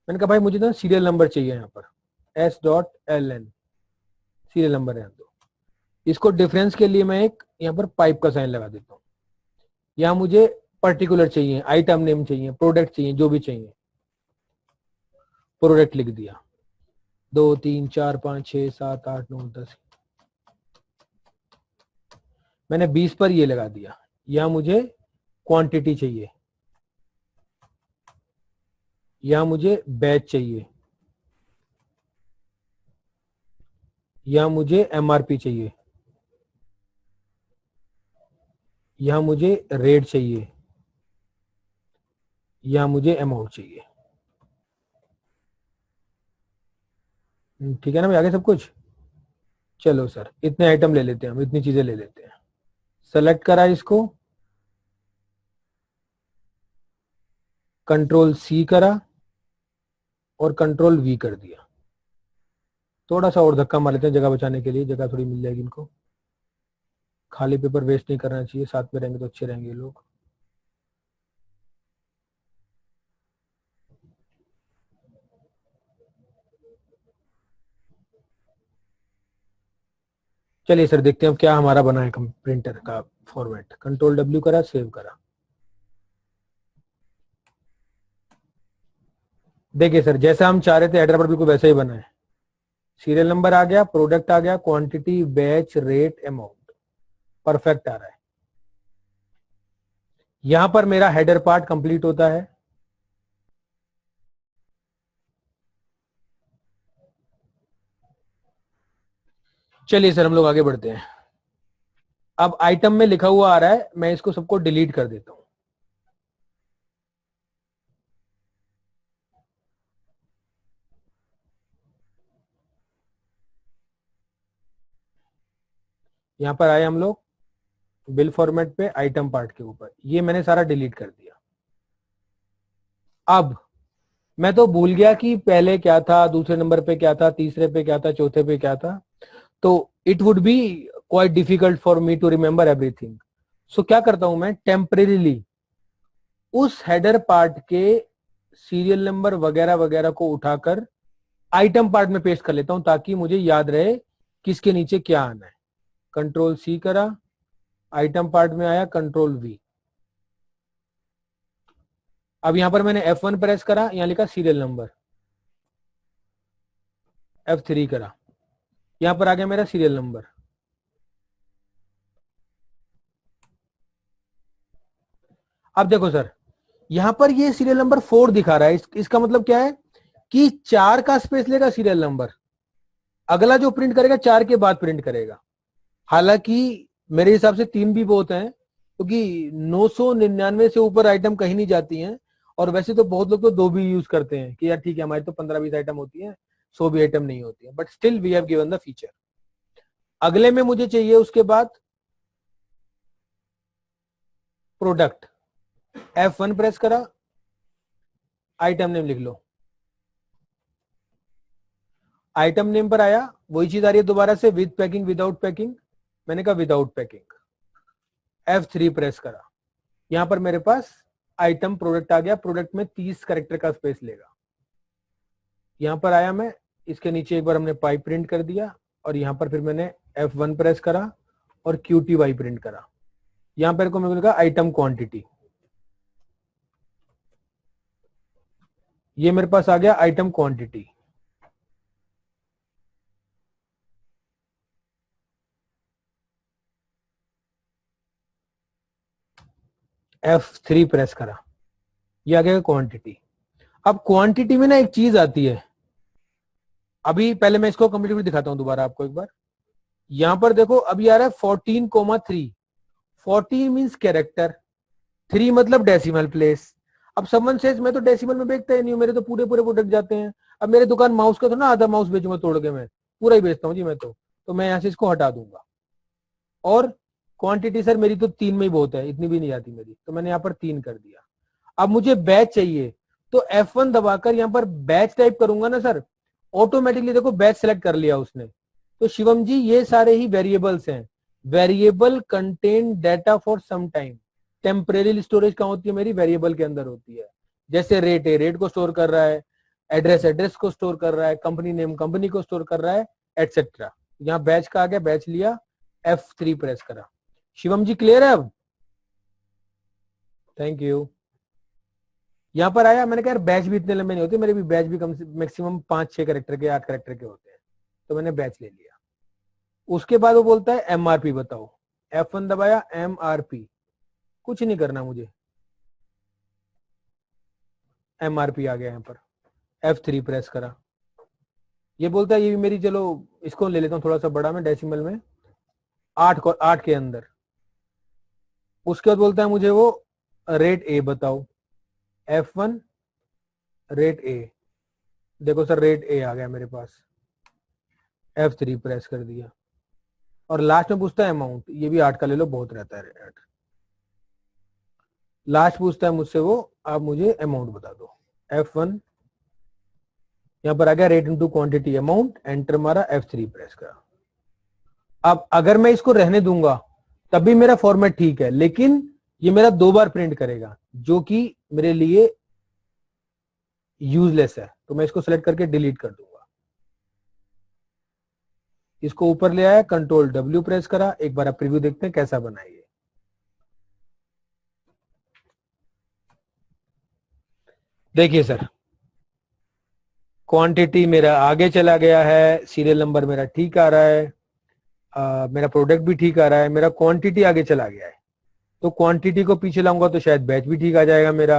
मैंने कहा भाई मुझे ना सीरियल नंबर चाहिए, यहाँ पर S.LN सीरियल नंबर है। तो इसको डिफरेंस के लिए मैं एक यहाँ पर पाइप का साइन लगा देता हूँ। यहाँ मुझे पर्टिकुलर चाहिए, आइटम नेम चाहिए, प्रोडक्ट चाहिए, जो भी चाहिए, प्रोडक्ट लिख दिया। 2 3 4 5 6 7 8 9 10, मैंने 20 पर ये लगा दिया। यहाँ मुझे क्वांटिटी चाहिए, यहाँ मुझे बैच चाहिए, यहाँ मुझे MRP चाहिए, यहाँ मुझे रेट चाहिए, यहाँ मुझे अमाउंट चाहिए। ठीक है ना भाई, आगे सब कुछ। चलो सर इतने आइटम ले लेते हैं हम, इतनी चीजें ले लेते हैं। सेलेक्ट करा इसको, कंट्रोल सी करा और कंट्रोल वी कर दिया। थोड़ा सा और धक्का मार लेते हैं जगह बचाने के लिए, जगह थोड़ी मिल जाएगी इनको। खाली पेपर वेस्ट नहीं करना चाहिए, साथ में रहेंगे तो अच्छे रहेंगे लोग। चलिए सर देखते हैं अब क्या हमारा बना है प्रिंटर का फॉर्मेट। कंट्रोल डब्ल्यू करा, सेव करा। देखिए सर जैसा हम चाह रहे थे हेडर पर बिल्कुल वैसा ही बना है। सीरियल नंबर आ गया, प्रोडक्ट आ गया, quantity, batch, rate, amount, perfect आ रहा है। यहां पर मेरा हेडर पार्ट कंप्लीट होता है। चलिए सर हम लोग आगे बढ़ते हैं। अब आइटम में लिखा हुआ आ रहा है, मैं इसको सबको डिलीट कर देता हूं। यहां पर आए हम लोग बिल फॉर्मेट पे, आइटम पार्ट के ऊपर, ये मैंने सारा डिलीट कर दिया। अब मैं तो भूल गया कि पहले क्या था, दूसरे नंबर पे क्या था, तीसरे पे क्या था, चौथे पे क्या था। तो it would be quite difficult for me to remember everything. So क्या करता हूं मैं, टेम्परेरीली उस हेडर पार्ट के सीरियल नंबर वगैरह वगैरह को उठाकर आइटम पार्ट में पेस्ट कर लेता हूं, ताकि मुझे याद रहे किसके नीचे क्या आना है। कंट्रोल सी करा, आइटम पार्ट में आया, कंट्रोल वी। अब यहां पर मैंने F1 प्रेस करा, यहां लिखा सीरियल नंबर, F3 करा, यहां पर आ गया मेरा सीरियल नंबर। अब देखो सर, यहां पर ये सीरियल नंबर 4 दिखा रहा है, इसका मतलब क्या है कि 4 का स्पेस लेगा सीरियल नंबर, अगला जो प्रिंट करेगा 4 के बाद प्रिंट करेगा। हालांकि मेरे हिसाब से 3 भी बहुत है, क्योंकि 999 से ऊपर आइटम कहीं नहीं जाती हैं। और वैसे तो बहुत लोग तो 2 भी यूज करते हैं कि यार ठीक है, हमारी तो 15-20 आइटम होती है, 100 भी आइटम नहीं होती है, but still we have given the feature. अगले में मुझे चाहिए उसके बाद प्रोडक्ट, F1 प्रेस करा, आइटम नेम लिख लो। आइटम नेम पर आया, वही चीज आ रही है दोबारा से, विद पैकिंग, विदाउट पैकिंग, मैंने कहा विदाउट पैकिंग, F3 प्रेस करा। यहां पर मेरे पास आइटम प्रोडक्ट आ गया, प्रोडक्ट में 30 कैरेक्टर का स्पेस लेगा। यहां पर आया मैं, इसके नीचे एक बार हमने पाइप प्रिंट कर दिया, और यहां पर फिर मैंने F1 प्रेस करा और QTY प्रिंट करा। यहां पर को मेरे को आइटम क्वांटिटी, ये मेरे पास आ गया आइटम क्वांटिटी। F3 प्रेस करा, ये आ गया क्वांटिटी। अब क्वांटिटी में ना एक चीज आती है, अभी पहले मैं इसको कंप्लीट दिखाता हूं दोबारा आपको एक बार। यहां पर देखो अभी आ रहा है 14,3। 14 मींस कैरेक्टर, 3 मतलब डेसिमल प्लेस। अब समवन सेज मैं तो डेसिमल में बेचता ही नहीं हूं, मेरे तो पूरे पूरे प्रोडक्ट जाते हैं। अब मेरे दुकान माउस का तो ना आधा माउस बेचूंगा तोड़ के, मैं पूरा ही बेचता हूँ जी मैं तो मैं यहां से इसको हटा दूंगा। और क्वांटिटी सर मेरी तो 3 में ही बहुत है, इतनी भी नहीं आती मेरी, तो मैंने यहाँ पर 3 कर दिया। अब मुझे बैच चाहिए, तो F1 दबाकर यहाँ पर बैच टाइप करूंगा ना सर, ऑटोमेटिकली देखो बैच सेलेक्ट कर लिया उसने। तो शिवम जी ये सारे ही वेरिएबल्स हैं, variable contain data for some time. Temporary storage कहाँ होती है मेरी, वेरिएबल के अंदर होती है। जैसे रेट है, रेट को स्टोर कर रहा है, एड्रेस एड्रेस को स्टोर कर रहा है, कंपनी नेम कंपनी को स्टोर कर रहा है, एटसेट्रा। यहाँ बैच का आ गया, बैच लिया, F3 प्रेस करा। शिवम जी क्लियर है अब? Thank you. यहां पर आया, मैंने कहा यार बैच भी इतने लंबे नहीं होते, मेरे भी बैच भी कम से मैक्सिमम 5-6 कैरेक्टर के, 8 कैरेक्टर के होते हैं, तो मैंने बैच ले लिया। उसके बाद वो बोलता है MRP बताओ, F1 दबाया, MRP, कुछ नहीं करना मुझे, MRP आ गया यहाँ पर, F3 प्रेस करा। ये बोलता है ये भी मेरी, चलो इसको ले लेता हूँ थोड़ा सा बड़ा में, डेसिमल में, 8 के अंदर। उसके बाद बोलता है मुझे वो रेट ए बताओ, F1 रेट ए, देखो सर रेट ए आ गया मेरे पास, F3 प्रेस कर दिया। और लास्ट में पूछता है अमाउंट, ये भी 8 का ले लो, बहुत रहता है रेट। लास्ट पूछता है मुझसे वो, आप मुझे अमाउंट बता दो, F1, यहां पर आ गया rate into quantity amount, enter मारा, F3 प्रेस करा। अब अगर मैं इसको रहने दूंगा तब भी मेरा फॉर्मेट ठीक है, लेकिन ये मेरा 2 बार प्रिंट करेगा, जो कि मेरे लिए यूजलेस है, तो मैं इसको सेलेक्ट करके डिलीट कर दूंगा। इसको ऊपर ले आया, कंट्रोल W प्रेस करा, एक बार आप प्रीव्यू देखते हैं कैसा बनाइए। देखिए सर, क्वांटिटी मेरा आगे चला गया है, सीरियल नंबर मेरा ठीक आ रहा है, मेरा प्रोडक्ट भी ठीक आ रहा है, मेरा क्वांटिटी आगे चला गया है। तो क्वांटिटी को पीछे लाऊंगा तो शायद बैच भी ठीक आ जाएगा, मेरा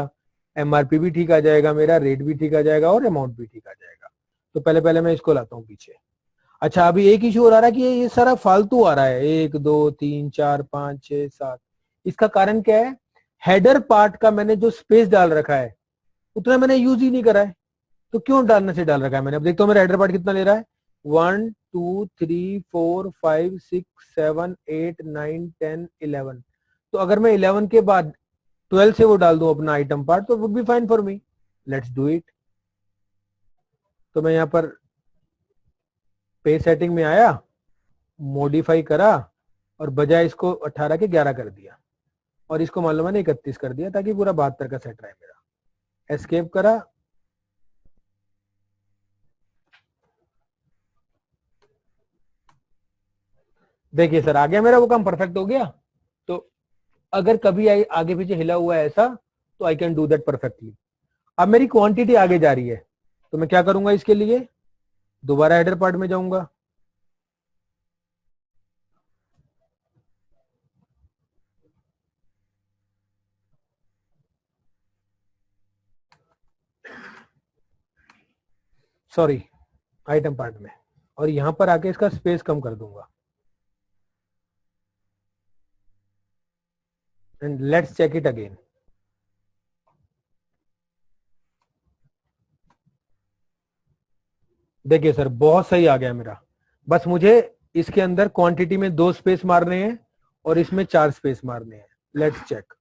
एमआरपी भी ठीक आ जाएगा, मेरा रेट भी ठीक आ जाएगा और अमाउंट भी ठीक आ जाएगा। तो पहले पहले मैं इसको लाता हूँ पीछे। अच्छा, अभी एक इशू हो रहा है कि ये सारा फालतू आ रहा है, 1 2 3 4 5 6 7। इसका कारण क्या है? हेडर पार्ट का मैंने जो स्पेस डाल रखा है उतना मैंने यूज ही नहीं करा है। तो क्यों डालने से डाल रखा है मैंने? अब देखता हूँ मेरा हेडर पार्ट कितना ले रहा है। 1 2 3 4 5 6 7 8 9 10 11। तो अगर मैं 11 के बाद 12 से वो डाल दूं अपना आइटम पार्ट तो would be fine for me. Let's do it. तो मैं यहाँ पर पे सेटिंग में आया, मॉडिफाई करा और बजाय इसको 18 के 11 कर दिया और इसको मान लो मैंने 31 कर दिया ताकि पूरा 72 का सेट रहे मेरा। एस्केप करा, देखिए सर आ गया मेरा वो काम परफेक्ट हो गया। तो अगर कभी आगे पीछे हिला हुआ है ऐसा तो I can do that perfectly. अब मेरी क्वांटिटी आगे जा रही है तो मैं क्या करूंगा? इसके लिए दोबारा हेडर पार्ट में जाऊंगा, सॉरी आइटम पार्ट में, और यहां पर आके इसका स्पेस कम कर दूंगा and let's check it again. देखिए सर बहुत सही आ गया मेरा। बस मुझे इसके अंदर क्वांटिटी में 2 स्पेस मारने हैं और इसमें 4 स्पेस मारने हैं। Let's check.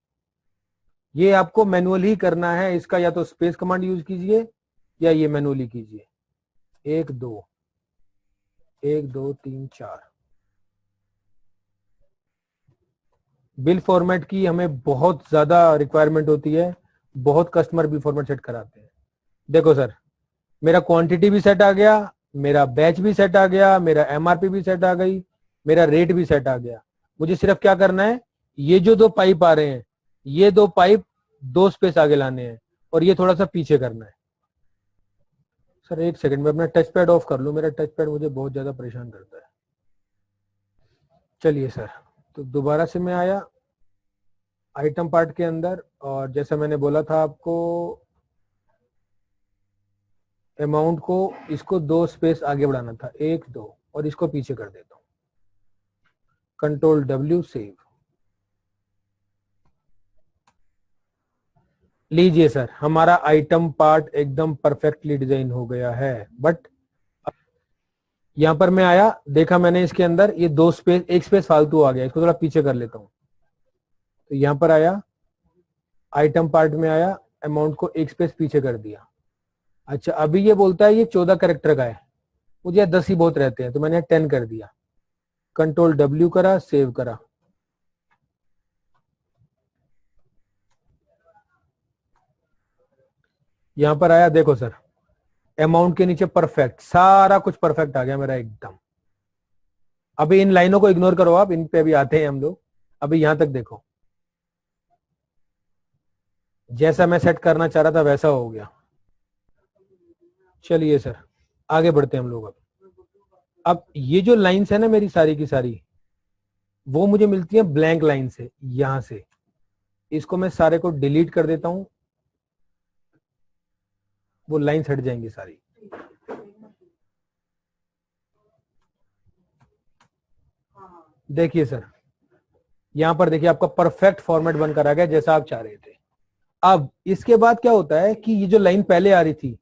ये आपको मैनुअली ही करना है, इसका या तो स्पेस कमांड यूज कीजिए या ये मैनुअली कीजिए। 1 2 1 2 3 4। बिल फॉर्मेट की हमें बहुत ज्यादा रिक्वायरमेंट होती है, बहुत कस्टमर बिल फॉर्मेट सेट कराते हैं। देखो सर मेरा क्वांटिटी भी सेट आ गया, मेरा बैच भी सेट आ गया, मेरा एमआरपी भी सेट आ गई, मेरा रेट भी सेट आ गया। मुझे सिर्फ क्या करना है, ये जो 2 पाइप आ रहे हैं ये 2 पाइप 2 स्पेस आगे लाने हैं और ये थोड़ा सा पीछे करना है। सर एक सेकंड में अपना टच पैड ऑफ कर लूं, मेरा टच पैड मुझे बहुत ज्यादा परेशान करता है। चलिए सर, तो दोबारा से मैं आया आइटम पार्ट के अंदर और जैसा मैंने बोला था आपको अमाउंट को इसको 2 स्पेस आगे बढ़ाना था, 1 2, और इसको पीछे कर देता हूं। Control W save. लीजिए सर हमारा आइटम पार्ट एकदम परफेक्टली डिजाइन हो गया है। बट यहां पर मैं आया, देखा मैंने इसके अंदर ये 2 स्पेस, 1 स्पेस फालतू आ गया, इसको थोड़ा पीछे कर लेता हूं। तो यहां पर आया आइटम पार्ट में आया, अमाउंट को 1 स्पेस पीछे कर दिया। अच्छा अभी ये बोलता है ये 14 कैरेक्टर का है, मुझे 10 ही बहुत रहते हैं तो मैंने 10 कर दिया। कंट्रोल W करा, सेव करा। यहां पर आया, देखो सर अमाउंट के नीचे परफेक्ट, सारा कुछ परफेक्ट आ गया मेरा एकदम। अभी इन लाइनों को इग्नोर करो, आप इन पे अभी आते हैं हम लोग। अभी यहां तक देखो, जैसा मैं सेट करना चाह रहा था वैसा हो गया। चलिए सर आगे बढ़ते हैं हम लोग। अब ये जो लाइंस है ना मेरी सारी की सारी, वो मुझे मिलती है ब्लैंक लाइन से। यहां से इसको मैं सारे को डिलीट कर देता हूं, वो लाइंस हट जाएंगी सारी। देखिए सर यहां पर देखिए आपका परफेक्ट फॉर्मेट बनकर आ गया जैसा आप चाह रहे थे। अब इसके बाद क्या होता है कि ये जो लाइन पहले आ रही थी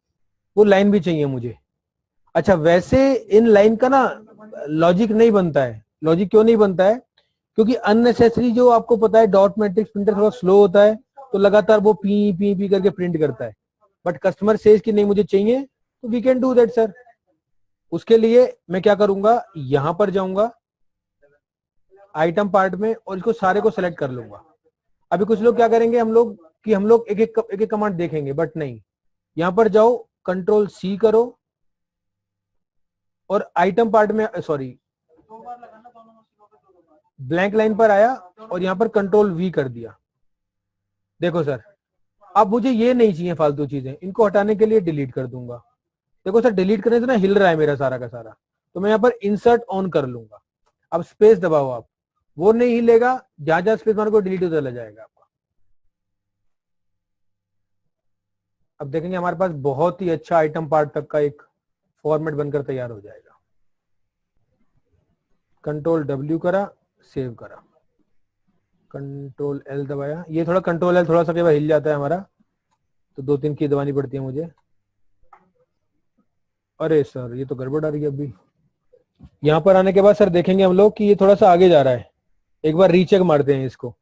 वो लाइन भी चाहिए मुझे। अच्छा वैसे इन लाइन का ना लॉजिक नहीं बनता है। लॉजिक क्यों नहीं बनता है? क्योंकि अननेसेसरी, जो आपको पता है डॉट मैट्रिक्स प्रिंटर थोड़ा स्लो होता है तो लगातार वो पी पी पी करके प्रिंट करता है। बट कस्टमर सेज कि नहीं मुझे चाहिए, तो we can do that sir. उसके लिए मैं क्या करूंगा, यहां पर जाऊंगा आइटम पार्ट में और इसको सारे को सिलेक्ट कर लूंगा। अभी कुछ लोग क्या करेंगे, हम लोग एक एक कमांड देखेंगे, बट नहीं। यहां पर जाओ, कंट्रोल C करो और आइटम पार्ट में, सॉरी ब्लैंक लाइन पर आया और यहां पर कंट्रोल V कर दिया। देखो सर अब मुझे ये नहीं चाहिए फालतू चीजें, इनको हटाने के लिए डिलीट कर दूंगा। देखो सर डिलीट करने से ना हिल रहा है मेरा सारा का सारा, तो मैं यहाँ पर इंसर्ट ऑन कर लूंगा। अब स्पेस दबाओ आप, वो नहीं हिलेगा, जहां जहां स्पेस मारो डिलीट होता चला जाएगा आपका। अब देखेंगे हमारे पास बहुत ही अच्छा आइटम पार्ट तक का एक फॉर्मेट बनकर तैयार हो जाएगा। कंट्रोल डब्ल्यू करा, सेव करा, कंट्रोल एल दबाया, ये थोड़ा कंट्रोल एल थोड़ा सा कई बार हिल जाता है हमारा, तो 2-3 की दबानी पड़ती है मुझे। अरे सर ये तो गड़बड़ आ रही है अभी। यहाँ पर आने के बाद सर देखेंगे हम लोग कि ये थोड़ा सा आगे जा रहा है, एक बार रीचेक मारते हैं इसको।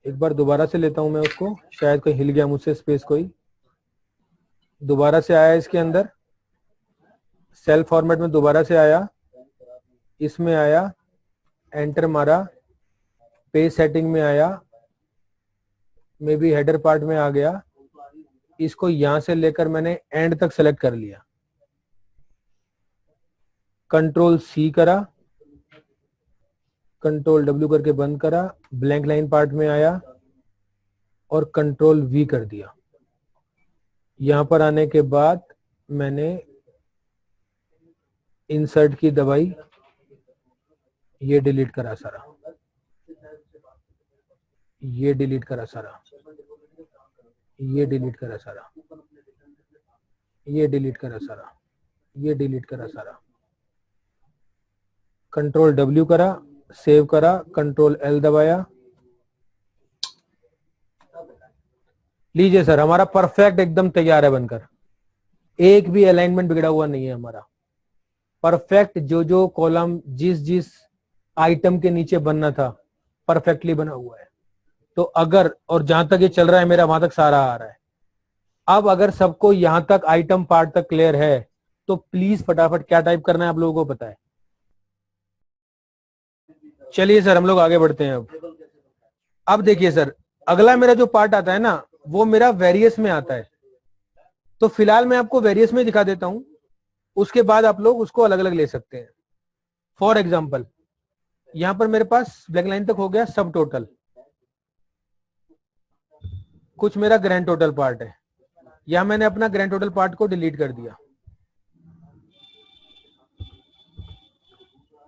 एक बार दोबारा से लेता हूं मैं उसको, शायद कोई हिल गया मुझसे स्पेस, कोई दोबारा से आया इसके अंदर, सेल फॉर्मेट में दोबारा से आया, इसमें आया, एंटर मारा, पेज सेटिंग में आया, मे बी हेडर पार्ट में आ गया, इसको यहां से लेकर मैंने एंड तक सेलेक्ट कर लिया, कंट्रोल सी करा, कंट्रोल डब्ल्यू करके बंद करा, ब्लैंक लाइन पार्ट में आया और कंट्रोल वी कर दिया। यहां पर आने के बाद मैंने इंसर्ट की दबाई, ये डिलीट करा सारा, ये डिलीट करा सारा, ये डिलीट करा सारा, ये डिलीट करा सारा, ये डिलीट करा सारा, कंट्रोल डब्ल्यू करा, सेव करा, कंट्रोल एल दबाया। लीजिए सर हमारा परफेक्ट एकदम तैयार है बनकर, एक भी अलाइनमेंट बिगड़ा हुआ नहीं है हमारा, परफेक्ट जो जो कॉलम जिस जिस आइटम के नीचे बनना था परफेक्टली बना हुआ है। तो अगर, और जहां तक ये चल रहा है मेरा वहां तक सारा आ रहा है। अब अगर सबको यहां तक आइटम पार्ट तक क्लियर है तो प्लीज फटाफट क्या टाइप करना है आप लोगों को पता है। चलिए सर हम लोग आगे बढ़ते हैं। अब देखिए सर अगला मेरा जो पार्ट आता है ना वो मेरा वेरियस में आता है, तो फिलहाल मैं आपको वेरियस में दिखा देता हूं, उसके बाद आप लोग उसको अलग अलग ले सकते हैं। फॉर एग्जाम्पल यहां पर मेरे पास ब्लैक लाइन तक हो गया सब टोटल, कुछ मेरा ग्रैंड टोटल पार्ट है, या मैंने अपना ग्रैंड टोटल पार्ट को डिलीट कर दिया,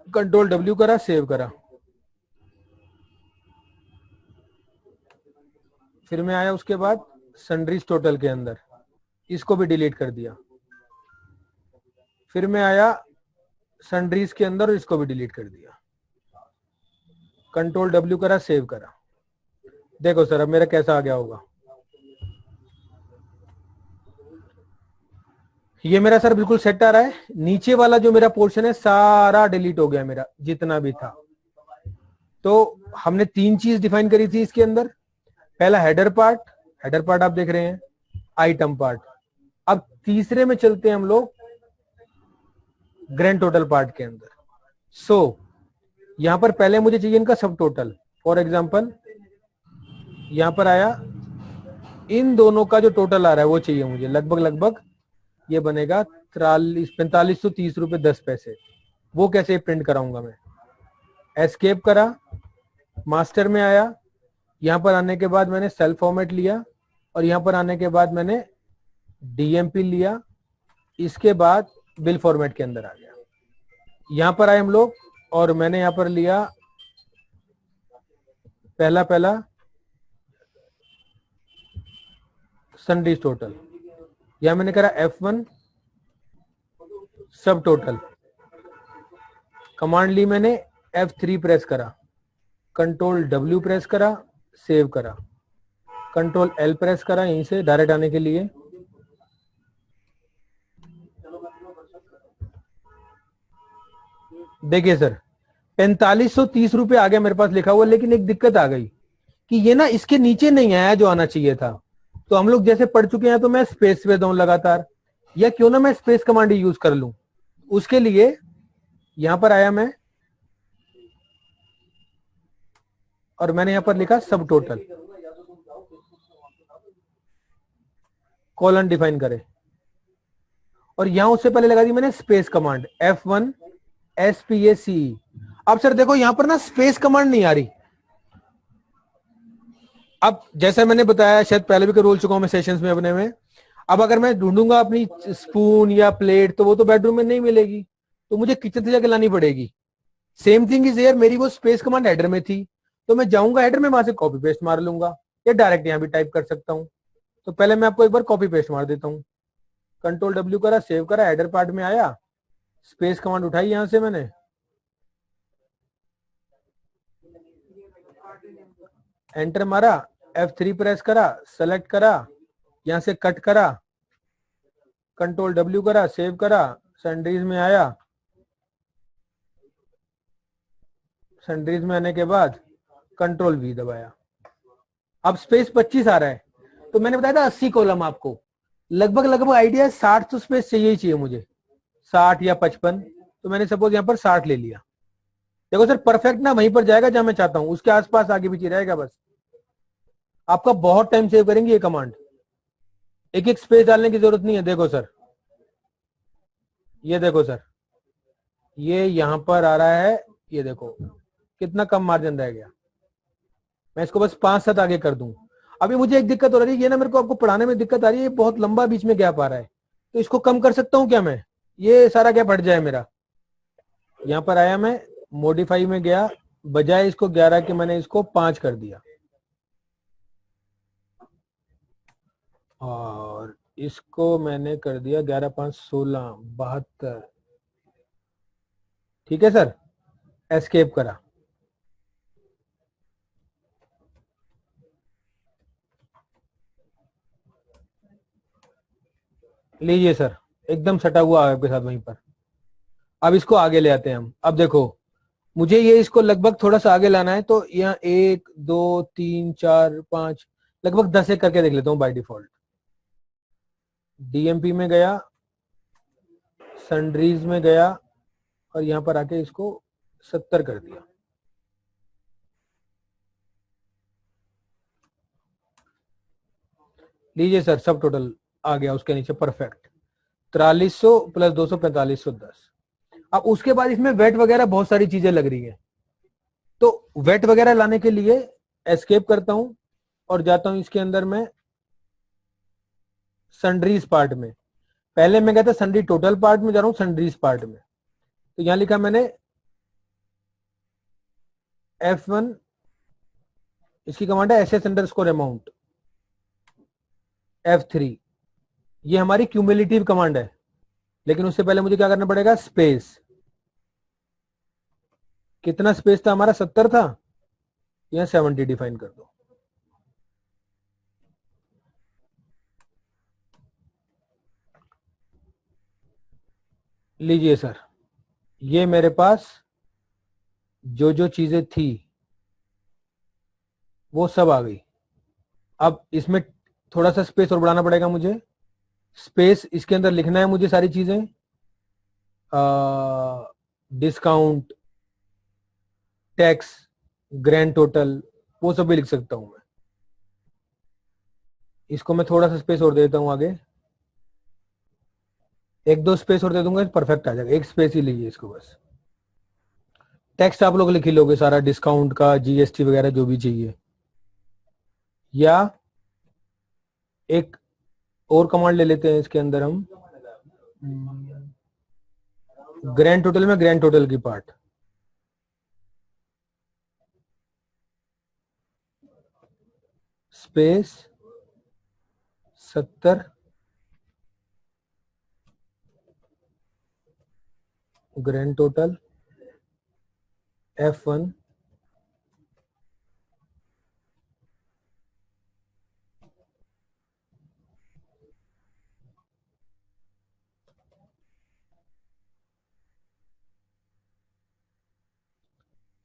कंट्रोल डब्ल्यू करा, सेव करा, फिर मैं आया उसके बाद सन्ड्रीज टोटल के अंदर, इसको भी डिलीट कर दिया, फिर मैं आया सन्ड्रीज के अंदर और इसको भी डिलीट कर दिया, कंट्रोल डब्ल्यू करा, सेव करा। देखो सर अब मेरा कैसा आ गया होगा, ये मेरा सर बिल्कुल सेट आ रहा है, नीचे वाला जो मेरा पोर्शन है सारा डिलीट हो गया मेरा जितना भी था। तो हमने 3 चीज डिफाइन करी थी इसके अंदर, पहला हेडर पार्ट आप देख रहे हैं, आइटम पार्ट। अब तीसरे में चलते हैं हम लोग ग्रैंड टोटल पार्ट के अंदर। सो यहां पर पहले मुझे चाहिए इनका सब टोटल। फॉर एग्जांपल यहां पर आया, इन दोनों का जो टोटल आ रहा है वो चाहिए मुझे, लगभग ये बनेगा 4530 रुपए 10 पैसे। वो कैसे प्रिंट कराऊंगा मैं, एस्केप करा, मास्टर में आया, यहां पर आने के बाद मैंने सेल फॉर्मेट लिया और यहां पर आने के बाद मैंने डीएमपी लिया, इसके बाद बिल फॉर्मेट के अंदर आ गया। यहां पर आए हम लोग और मैंने यहां पर लिया पहला सन्ड्रीज टोटल, यहां मैंने करा F1 सब टोटल, कमांड ली मैंने F3 प्रेस करा, कंट्रोल W प्रेस करा, सेव करा, कंट्रोल L प्रेस करा यहीं से डायरेक्ट आने के लिए, देखिए सर 4530 रुपए आ गया मेरे पास लिखा हुआ, लेकिन एक दिक्कत आ गई कि ये ना इसके नीचे नहीं आया जो आना चाहिए था। तो हम लोग जैसे पढ़ चुके हैं तो मैं स्पेस पे दूं लगातार, या क्यों ना मैं स्पेस कमांड यूज कर लूं। उसके लिए यहां पर आया मैं और मैंने यहां पर लिखा सब टोटल, कॉलन डिफाइन करे और यहां उससे पहले लगा दी मैंने स्पेस कमांड F1 SPACE। अब सर देखो यहां पर ना स्पेस कमांड नहीं आ रही। अब जैसा मैंने बताया, शायद पहले भी रोल चुका हूं मैं सेशंस में अपने में, अब अगर मैं ढूंढूंगा अपनी स्पून या प्लेट तो वो तो बेडरूम में नहीं मिलेगी, तो मुझे किचन से जाके लानी पड़ेगी। सेम थिंग इज एयर, मेरी वो स्पेस कमांड हेडर में थी, तो मैं जाऊंगा हेडर में, वहां से कॉपी पेस्ट मार लूंगा या डायरेक्ट यहाँ भी टाइप कर सकता हूँ। तो पहले मैं आपको एक बार कॉपी पेस्ट मार देता हूँ। कंट्रोल डब्ल्यू करा, सेव करा, हेडर पार्ट में आया, स्पेस कमांड उठाई यहां से मैंने, एंटर मारा, F3 प्रेस करा, सेलेक्ट करा, यहां से कट करा, कंट्रोल डब्ल्यू करा, सेव करा, सैंडरीज में आया, सैंडरीज में आने के बाद कंट्रोल V दबाया, अब स्पेस 25 आ रहा है। तो मैंने बताया था 80 कॉलम आपको, लगभग लगभग आइडिया 60 तो स्पेस चाहिए ही चाहिए मुझे, 60 या 55, तो मैंने सपोज यहाँ पर 60 ले लिया। देखो सर परफेक्ट ना वहीं पर जाएगा जहां मैं चाहता हूं, उसके आसपास आगे पीछे रहेगा बस। आपका बहुत टाइम सेव करेंगे ये कमांड, एक एक स्पेस डालने की जरूरत नहीं है। देखो सर, ये देखो सर, ये यहां पर आ रहा है, ये देखो कितना कम मार्जिन रह गया। मैं इसको बस 5-7 आगे कर दूं। अभी मुझे एक दिक्कत हो रही है, ये ना मेरे को आपको पढ़ाने में दिक्कत आ रही है, बहुत लंबा बीच में गैप आ रहा है, तो इसको कम कर सकता हूं क्या मैं, ये सारा गैप हट जाए मेरा। यहां पर आया मैं, मॉडिफाई में गया, बजाय इसको 11 के मैंने इसको 5 कर दिया, और इसको मैंने कर दिया 11 5 16 72। ठीक है सर, एस्केप करा। लीजिए सर, एकदम सटा हुआ है आपके साथ वहीं पर। अब इसको आगे ले आते हैं हम। अब देखो मुझे ये इसको लगभग थोड़ा सा आगे लाना है, तो यहाँ 1 2 3 4 5 लगभग 10 एक करके देख लेता हूँ बाय डिफॉल्ट। डीएमपी में गया, सनड्रीज में गया, और यहां पर आके इसको 70 कर दिया। लीजिए सर, सब टोटल आ गया उसके नीचे परफेक्ट, 4300 प्लस 200 4510। अब उसके बाद इसमें वेट वगैरह बहुत सारी चीजें लग रही है, तो वेट वगैरह लाने के लिए एस्केप करता हूं और जाता हूं इसके अंदर में सनड्रीज पार्ट में। पहले मैं गया था सनड्री टोटल पार्ट में, जा रहा हूं सनड्रीज पार्ट में। तो यहां लिखा मैंने F1, इसकी कमांड है SS_amount, F3, ये हमारी क्यूमुलेटिव कमांड है, लेकिन उससे पहले मुझे क्या करना पड़ेगा, स्पेस। कितना स्पेस था हमारा, 70 था, यहां 70 डिफाइन कर दो। लीजिए सर, ये मेरे पास जो जो चीजें थी वो सब आ गई। अब इसमें थोड़ा सा स्पेस और बढ़ाना पड़ेगा मुझे, स्पेस इसके अंदर लिखना है मुझे सारी चीजें, डिस्काउंट, टैक्स, ग्रैंड टोटल, वो सब भी लिख सकता हूं मैं। इसको मैं थोड़ा सा स्पेस और देता हूं आगे, एक दो स्पेस और दे दूंगा, परफेक्ट आ जाएगा। एक स्पेस ही लीजिए इसको बस। टेक्स्ट आप लोग लिख ही लोगे सारा, डिस्काउंट का, जीएसटी वगैरह जो भी चाहिए। या एक और कमांड ले लेते हैं इसके अंदर हम, ग्रैंड टोटल में ग्रैंड टोटल की part, space 70 grand total F1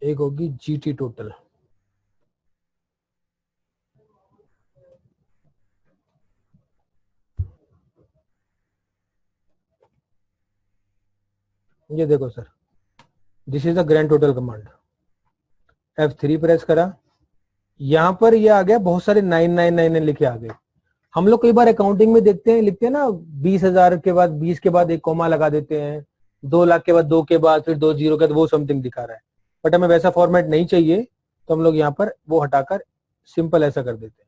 एक होगी जीटी टोटल। ये देखो sir, this is the grand total command. F3 press करा, यहां पर ये आ गया, बहुत सारे 999 लिखे आ गए। हम लोग कई बार अकाउंटिंग में देखते हैं, लिखते हैं ना 20,000 के बाद 20 के बाद एक कॉमा लगा देते हैं, 2 लाख के बाद 2 के बाद फिर 2 जीरो के बाद वो समथिंग दिखा रहा है, बट हमें वैसा फॉर्मेट नहीं चाहिए, तो हम लोग यहाँ पर वो हटाकर सिंपल ऐसा कर देते हैं।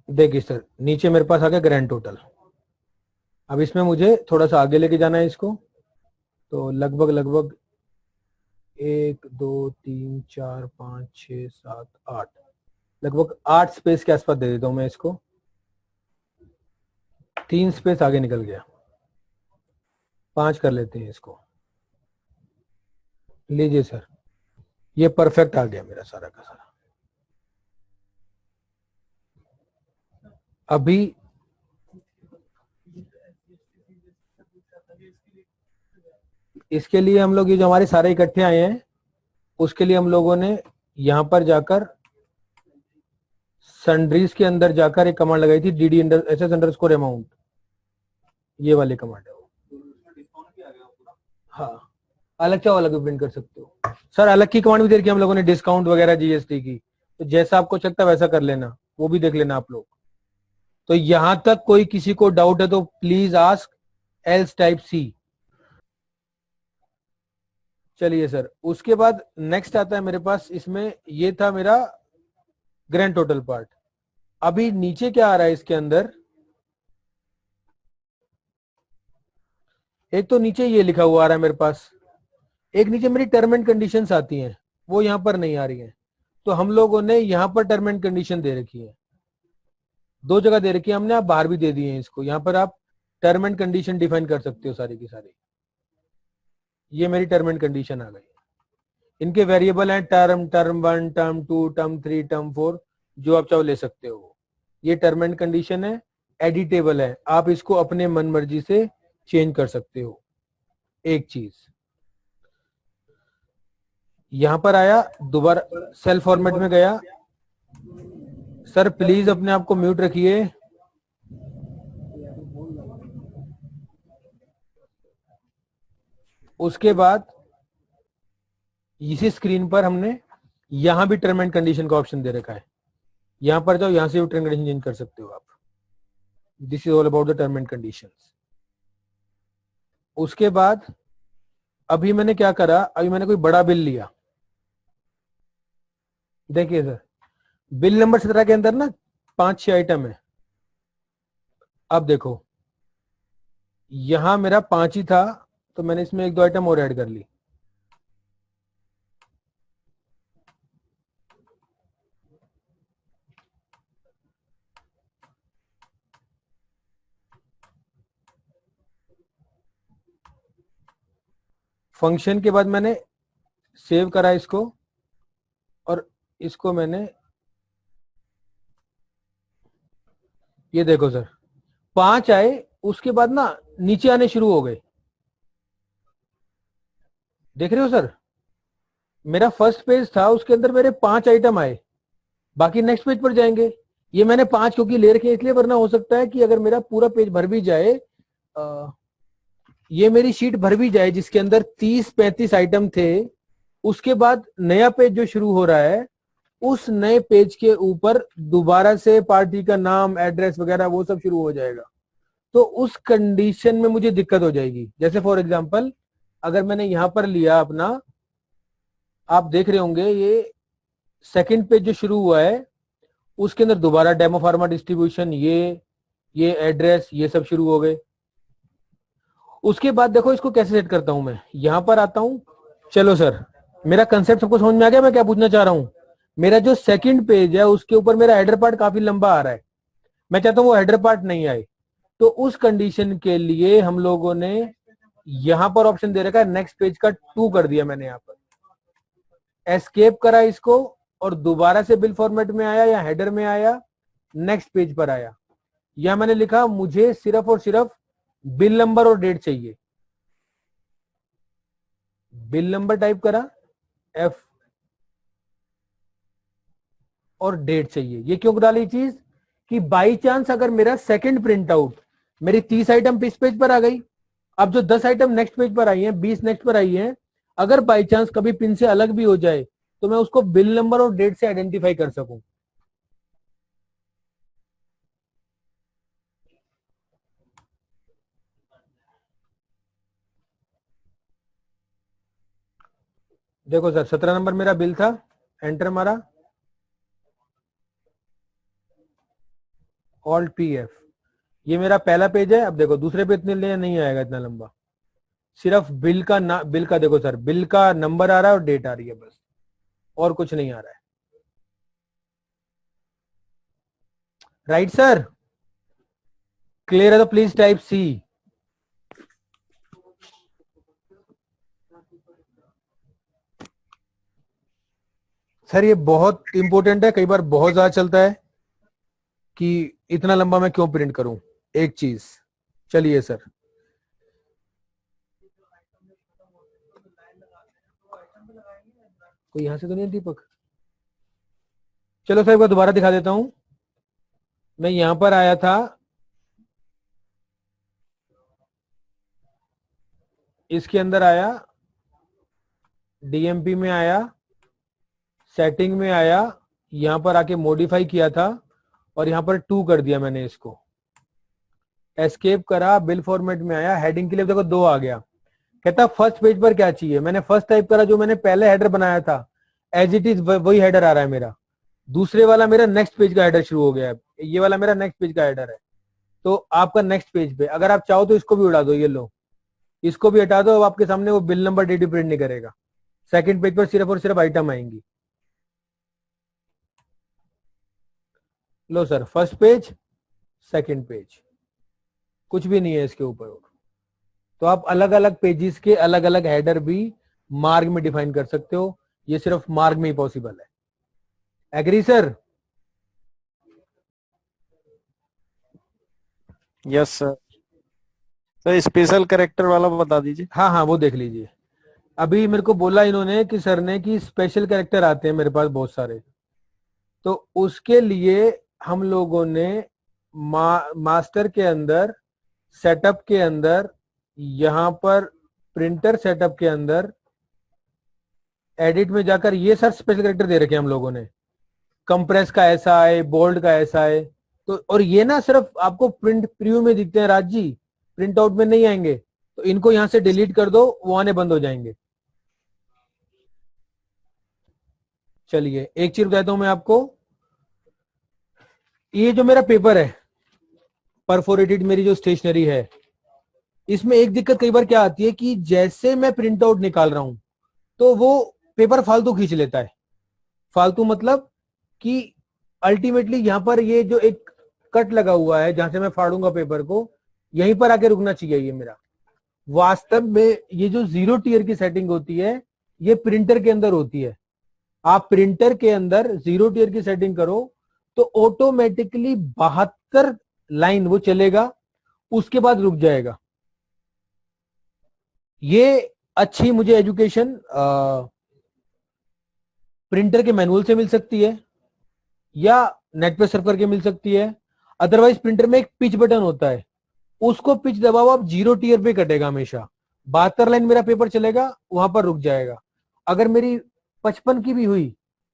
देखिए सर, नीचे मेरे पास आ गया ग्रैंड टोटल। अब इसमें मुझे थोड़ा सा आगे लेके जाना है इसको, तो लगभग लगभग 1 2 3 4 5 6 7 8, लगभग 8 स्पेस के आसपास दे देता हूं मैं इसको। 3 स्पेस आगे निकल गया, 5 कर लेते हैं इसको। लीजिए सर, ये परफेक्ट आ गया मेरा सारा का सारा। अभी इसके लिए हम लोग, ये जो हमारे सारे इकट्ठे आए हैं, उसके लिए हम लोगों ने यहां पर जाकर सन्ड्रीज के अंदर जाकर एक कमांड लगाई थी, dd SS अंडरस्कोर अमाउंट, ये वाली कमांड है वो। हाँ, अलग चाहो अलग भी प्रिंट कर सकते हो सर। अलग की कमांड भी दे रखी है हम लोगों ने, डिस्काउंट वगैरह जीएसटी की, तो जैसा आपको लगता है वैसा कर लेना, वो भी देख लेना आप लोग। तो यहां तक कोई किसी को डाउट है तो please ask, else type C. चलिए सर, उसके बाद नेक्स्ट आता है मेरे पास, इसमें ये था मेरा ग्रैंड टोटल पार्ट। अभी नीचे क्या आ रहा है इसके अंदर, एक तो नीचे ये लिखा हुआ आ रहा है मेरे पास, एक नीचे मेरी टर्म एंड कंडीशंस आती हैं, वो यहां पर नहीं आ रही हैं। तो हम लोगों ने यहां पर टर्म एंड कंडीशन दे रखी है, 2 जगह दे रखी है हमने, आप बाहर भी दे दिए हैं इसको। यहां पर आप टर्म एंड कंडीशन डिफाइन कर सकते हो सारी की सारी। ये मेरी टर्म एंड कंडीशन आ गई। इनके वेरिएबल हैं term, term 1, term 2, term 3, term 4, जो आप चाहो ले सकते हो। ये टर्म एंड कंडीशन है, एडिटेबल है, आप इसको अपने मन मर्जी से चेंज कर सकते हो। एक चीज यहां पर आया, दोबारा सेल फॉर्मेट में गया। सर प्लीज अपने आप को म्यूट रखिए। उसके बाद इसी स्क्रीन पर हमने यहां भी टर्म एंड कंडीशन का ऑप्शन दे रखा है, यहां पर जाओ, यहां से भी टर्म कंडीशन चेंज कर सकते हो आप। This is all about the term and condition. उसके बाद अभी मैंने क्या करा, अभी मैंने कोई बड़ा बिल लिया। देखिए सर, बिल नंबर 17 के अंदर ना 5-6 आइटम है। अब देखो, यहां मेरा 5 ही था, तो मैंने इसमें 1-2 आइटम और ऐड कर ली। फंक्शन के बाद मैंने सेव करा इसको, और इसको मैंने, ये देखो सर, 5 आए, उसके बाद ना नीचे आने शुरू हो गए। देख रहे हो सर, मेरा फर्स्ट पेज था, उसके अंदर मेरे 5 आइटम आए, बाकी नेक्स्ट पेज पर जाएंगे। ये मैंने 5 क्योंकि ले रखे हैं इसलिए, वरना हो सकता है कि अगर मेरा पूरा पेज भर भी जाए, ये मेरी शीट भर भी जाए जिसके अंदर 30-35 आइटम थे, उसके बाद नया पेज जो शुरू हो रहा है, उस नए पेज के ऊपर दोबारा से पार्टी का नाम, एड्रेस वगैरह वो सब शुरू हो जाएगा। तो उस कंडीशन में मुझे दिक्कत हो जाएगी। जैसे फॉर एग्जांपल, अगर मैंने यहां पर लिया अपना, आप देख रहे होंगे ये सेकंड पेज जो शुरू हुआ है, उसके अंदर दोबारा डेमो फार्मा डिस्ट्रीब्यूशन, ये एड्रेस, ये सब शुरू हो गए। उसके बाद देखो इसको कैसे सेट करता हूं मैं, यहां पर आता हूं। चलो सर, मेरा कंसेप्ट सबको समझ में आ गया मैं क्या पूछना चाह रहा हूं। मेरा जो सेकंड पेज है उसके ऊपर मेरा हेडर पार्ट काफी लंबा आ रहा है, मैं चाहता हूं वो हेडर पार्ट नहीं आए। तो उस कंडीशन के लिए हम लोगों ने यहां पर ऑप्शन दे रखा है, नेक्स्ट पेज का 2 कर दिया मैंने, यहां पर एस्केप करा इसको, और दोबारा से बिल फॉर्मेट में आया या हेडर में आया, नेक्स्ट पेज पर आया। यहां मैंने लिखा मुझे सिर्फ और सिर्फ बिल नंबर और डेट चाहिए। बिल नंबर टाइप करा, एफ, और डेट चाहिए। ये क्यों डाली चीज, कि बाई चांस अगर मेरा सेकंड प्रिंट आउट, मेरी 30 आइटम इस पेज पर आ गई, अब जो 10 आइटम नेक्स्ट पेज पर आई हैं, 20 नेक्स्ट पर आई हैं, अगर बाई चांस कभी पिन से अलग भी हो जाए, तो मैं उसको बिल नंबर और डेट से आइडेंटिफाई कर सकूं। देखो सर, 17 नंबर मेरा बिल था, एंटर मारा, ऑल्ट पी एफ, ये मेरा पहला पेज है। अब देखो दूसरे पे इतने लिए नहीं आएगा इतना लंबा, सिर्फ बिल का देखो सर, बिल का नंबर आ रहा है और डेट आ रही है बस, और कुछ नहीं आ रहा है। राइट सर, क्लियर है तो प्लीज टाइप सी। सर ये बहुत इंपॉर्टेंट है, कई बार बहुत ज्यादा चलता है कि इतना लंबा मैं क्यों प्रिंट करूं एक चीज। चलिए सर, कोई यहां से तो नहीं है दीपक? चलो सर एक बार दोबारा दिखा देता हूं। मैं यहां पर आया था, इसके अंदर आया, डीएमपी में आया, सेटिंग में आया, यहां पर आके मॉडिफाई किया था और यहां पर 2 कर दिया मैंने इसको, एस्केप करा, बिल फॉर्मेट में आया, हेडिंग के लिए देखो 2 आ गया। कहता फर्स्ट पेज पर क्या चाहिए, मैंने फर्स्ट टाइप करा, जो मैंने पहले हेडर बनाया था एज इट इज वही हेडर आ रहा है मेरा। दूसरे वाला मेरा नेक्स्ट पेज का हेडर शुरू हो गया है, ये वाला मेरा नेक्स्ट पेज का हेडर है। तो आपका नेक्स्ट पेज पे अगर आप चाहो तो इसको भी उड़ा दो, ये लो इसको भी हटा दो, अब आपके सामने वो बिल नंबर डेट प्रिंट नहीं करेगा। सेकंड पेज पर सिर्फ और सिर्फ आइटम आएंगी। लो sir, first page, second page, कुछ भी नहीं है इसके ऊपर। तो आप अलग अलग पेजेस के अलग अलग हेडर भी मार्ग में डिफाइन कर सकते हो, ये सिर्फ मार्ग में ही पॉसिबल है। Agree sir? Yes sir. Sir special character वाला बता दीजिए। हाँ हाँ, वो देख लीजिए। अभी मेरे को बोला इन्होंने कि सर ने कि स्पेशल कैरेक्टर आते हैं मेरे पास बहुत सारे, तो उसके लिए हम लोगों ने मास्टर के अंदर, सेटअप के अंदर, यहां पर प्रिंटर सेटअप के अंदर, एडिट में जाकर ये सर स्पेशल कैरेक्टर दे रखे हैं हम लोगों ने। कंप्रेस का ऐसा है, बोल्ड का ऐसा है। तो और ये ना सिर्फ आपको प्रिंट प्रीव्यू में दिखते हैं राज जी, प्रिंट आउट में नहीं आएंगे, तो इनको यहां से डिलीट कर दो, वो आने बंद हो जाएंगे। चलिए एक चीज बताता हूं मैं आपको, ये जो मेरा पेपर है परफोरेटेड, मेरी जो स्टेशनरी है, इसमें एक दिक्कत कई बार क्या आती है कि जैसे मैं प्रिंट आउट निकाल रहा हूं तो वो पेपर फालतू खींच लेता है। फालतू मतलब कि अल्टीमेटली यहां पर ये जो एक कट लगा हुआ है जहां से मैं फाड़ूंगा पेपर को, यहीं पर आके रुकना चाहिए ये मेरा। वास्तव में ये जो 0 टियर की सेटिंग होती है ये प्रिंटर के अंदर होती है। आप प्रिंटर के अंदर 0 टियर की सेटिंग करो तो ऑटोमेटिकली 72 लाइन वो चलेगा, उसके बाद रुक जाएगा। ये अच्छी मुझे एजुकेशन प्रिंटर के मैनुअल से मिल सकती है या नेट पे सर्च करके मिल सकती है। अदरवाइज प्रिंटर में एक पिच बटन होता है, उसको पिच दबाओ आप, 0 टियर पे कटेगा हमेशा। 72 लाइन मेरा पेपर चलेगा, वहां पर रुक जाएगा। अगर मेरी 55 की भी हुई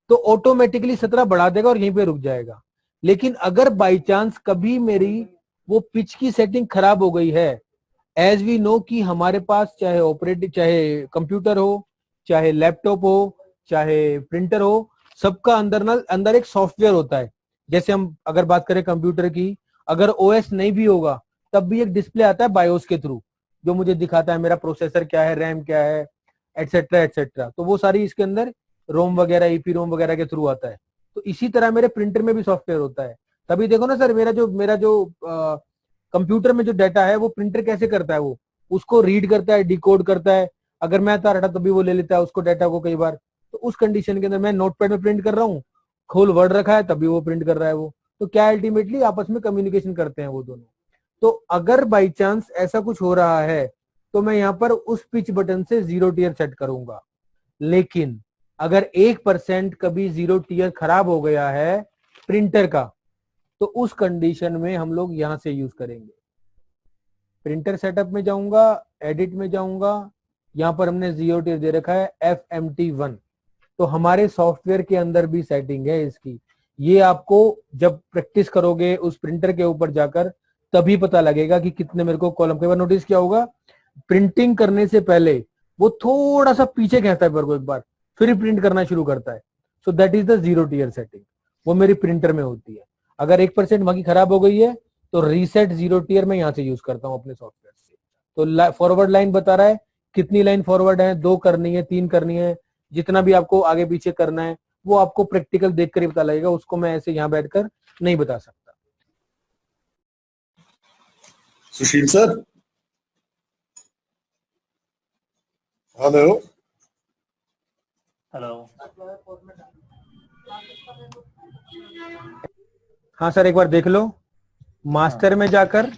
तो ऑटोमेटिकली 17 बढ़ा देगा और यहीं पे रुक जाएगा। लेकिन अगर बाई चांस कभी मेरी वो पिच की सेटिंग खराब हो गई है, एज वी नो कि हमारे पास चाहे ऑपरेटिंग, चाहे कंप्यूटर हो, चाहे लैपटॉप हो, चाहे प्रिंटर हो, सबका अंदर एक सॉफ्टवेयर होता है। जैसे हम अगर बात करें कंप्यूटर की, अगर ओएस नहीं भी होगा तब भी एक डिस्प्ले आता है बायोस के थ्रू, जो मुझे दिखाता है मेरा प्रोसेसर क्या है, रैम क्या है, एटसेट्रा एटसेट्रा। तो वो सारी इसके अंदर रोम वगैरह, ईपी रोम वगैरह के थ्रू आता है। तो इसी तरह मेरे प्रिंटर में भी सॉफ्टवेयर होता है। तभी देखो ना सर, मेरा जो कंप्यूटर में जो डाटा है वो प्रिंटर कैसे करता है, वो उसको रीड करता है, डिकोड करता है। अगर मैं था रटा तभी वो ले लेता है उसको, डाटा को कई बार। तो उस कंडीशन के अंदर मैं नोटपैड में प्रिंट कर रहा हूँ, खोल वर्ड रखा है तभी वो प्रिंट कर रहा है वो। तो क्या अल्टीमेटली आपस में कम्युनिकेशन करते हैं वो दोनों। तो अगर बाई चांस ऐसा कुछ हो रहा है तो मैं यहाँ पर उस पिच बटन से 0 टियर सेट करूंगा। लेकिन अगर 1% कभी 0 टियर खराब हो गया है प्रिंटर का, तो उस कंडीशन में हम लोग यहां से यूज करेंगे। प्रिंटर सेटअप में जाऊंगा, एडिट में जाऊंगा, यहां पर हमने 0 टियर दे रखा है FMT1। तो हमारे सॉफ्टवेयर के अंदर भी सेटिंग है इसकी। ये आपको जब प्रैक्टिस करोगे उस प्रिंटर के ऊपर जाकर तभी पता लगेगा कि कितने मेरे को कॉलम। कई बार नोटिस किया होगा, प्रिंटिंग करने से पहले वो थोड़ा सा पीछे खींचता है पेपर को एक बार, फिर प्रिंट करना शुरू करता है। So that is the 0 tier setting, वो मेरी प्रिंटर में होती है। अगर 1% वहां की खराब हो गई है तो रीसेट जीरो टीयर में यहाँ से यूज करता हूँ अपने सॉफ्टवेयर से। तो फॉरवर्ड लाइन बता रहा है कितनी लाइन फॉरवर्ड है, 2 करनी है, 3 करनी है, जितना भी आपको आगे पीछे करना है वो आपको प्रैक्टिकल देख कर ही पता लगेगा, उसको मैं ऐसे यहाँ बैठकर नहीं बता सकता। सुशील सर, हेलो। हेलो। हाँ सर, एक बार देख लो, मास्टर में जाकर,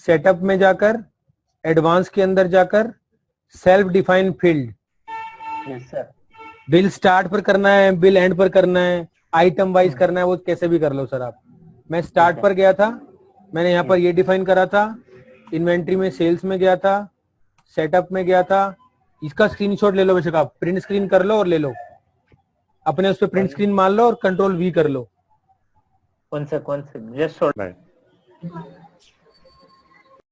सेटअप में जाकर, एडवांस के अंदर जाकर, self define field, sir bill start पर करना है, बिल एंड पर करना है, आइटम वाइज करना है, वो कैसे भी कर लो सर आप। मैं स्टार्ट पर गया था, मैंने यहाँ पर ये डिफाइन करा था, इन्वेंट्री में सेल्स में गया था, सेटअप में गया था। इसका स्क्रीनशॉट ले लो बेशक, आप प्रिंट स्क्रीन कर लो और ले लो अपने, उस पर प्रिंट स्क्रीन मान लो और कंट्रोल V कर लो। कौन सा जस्ट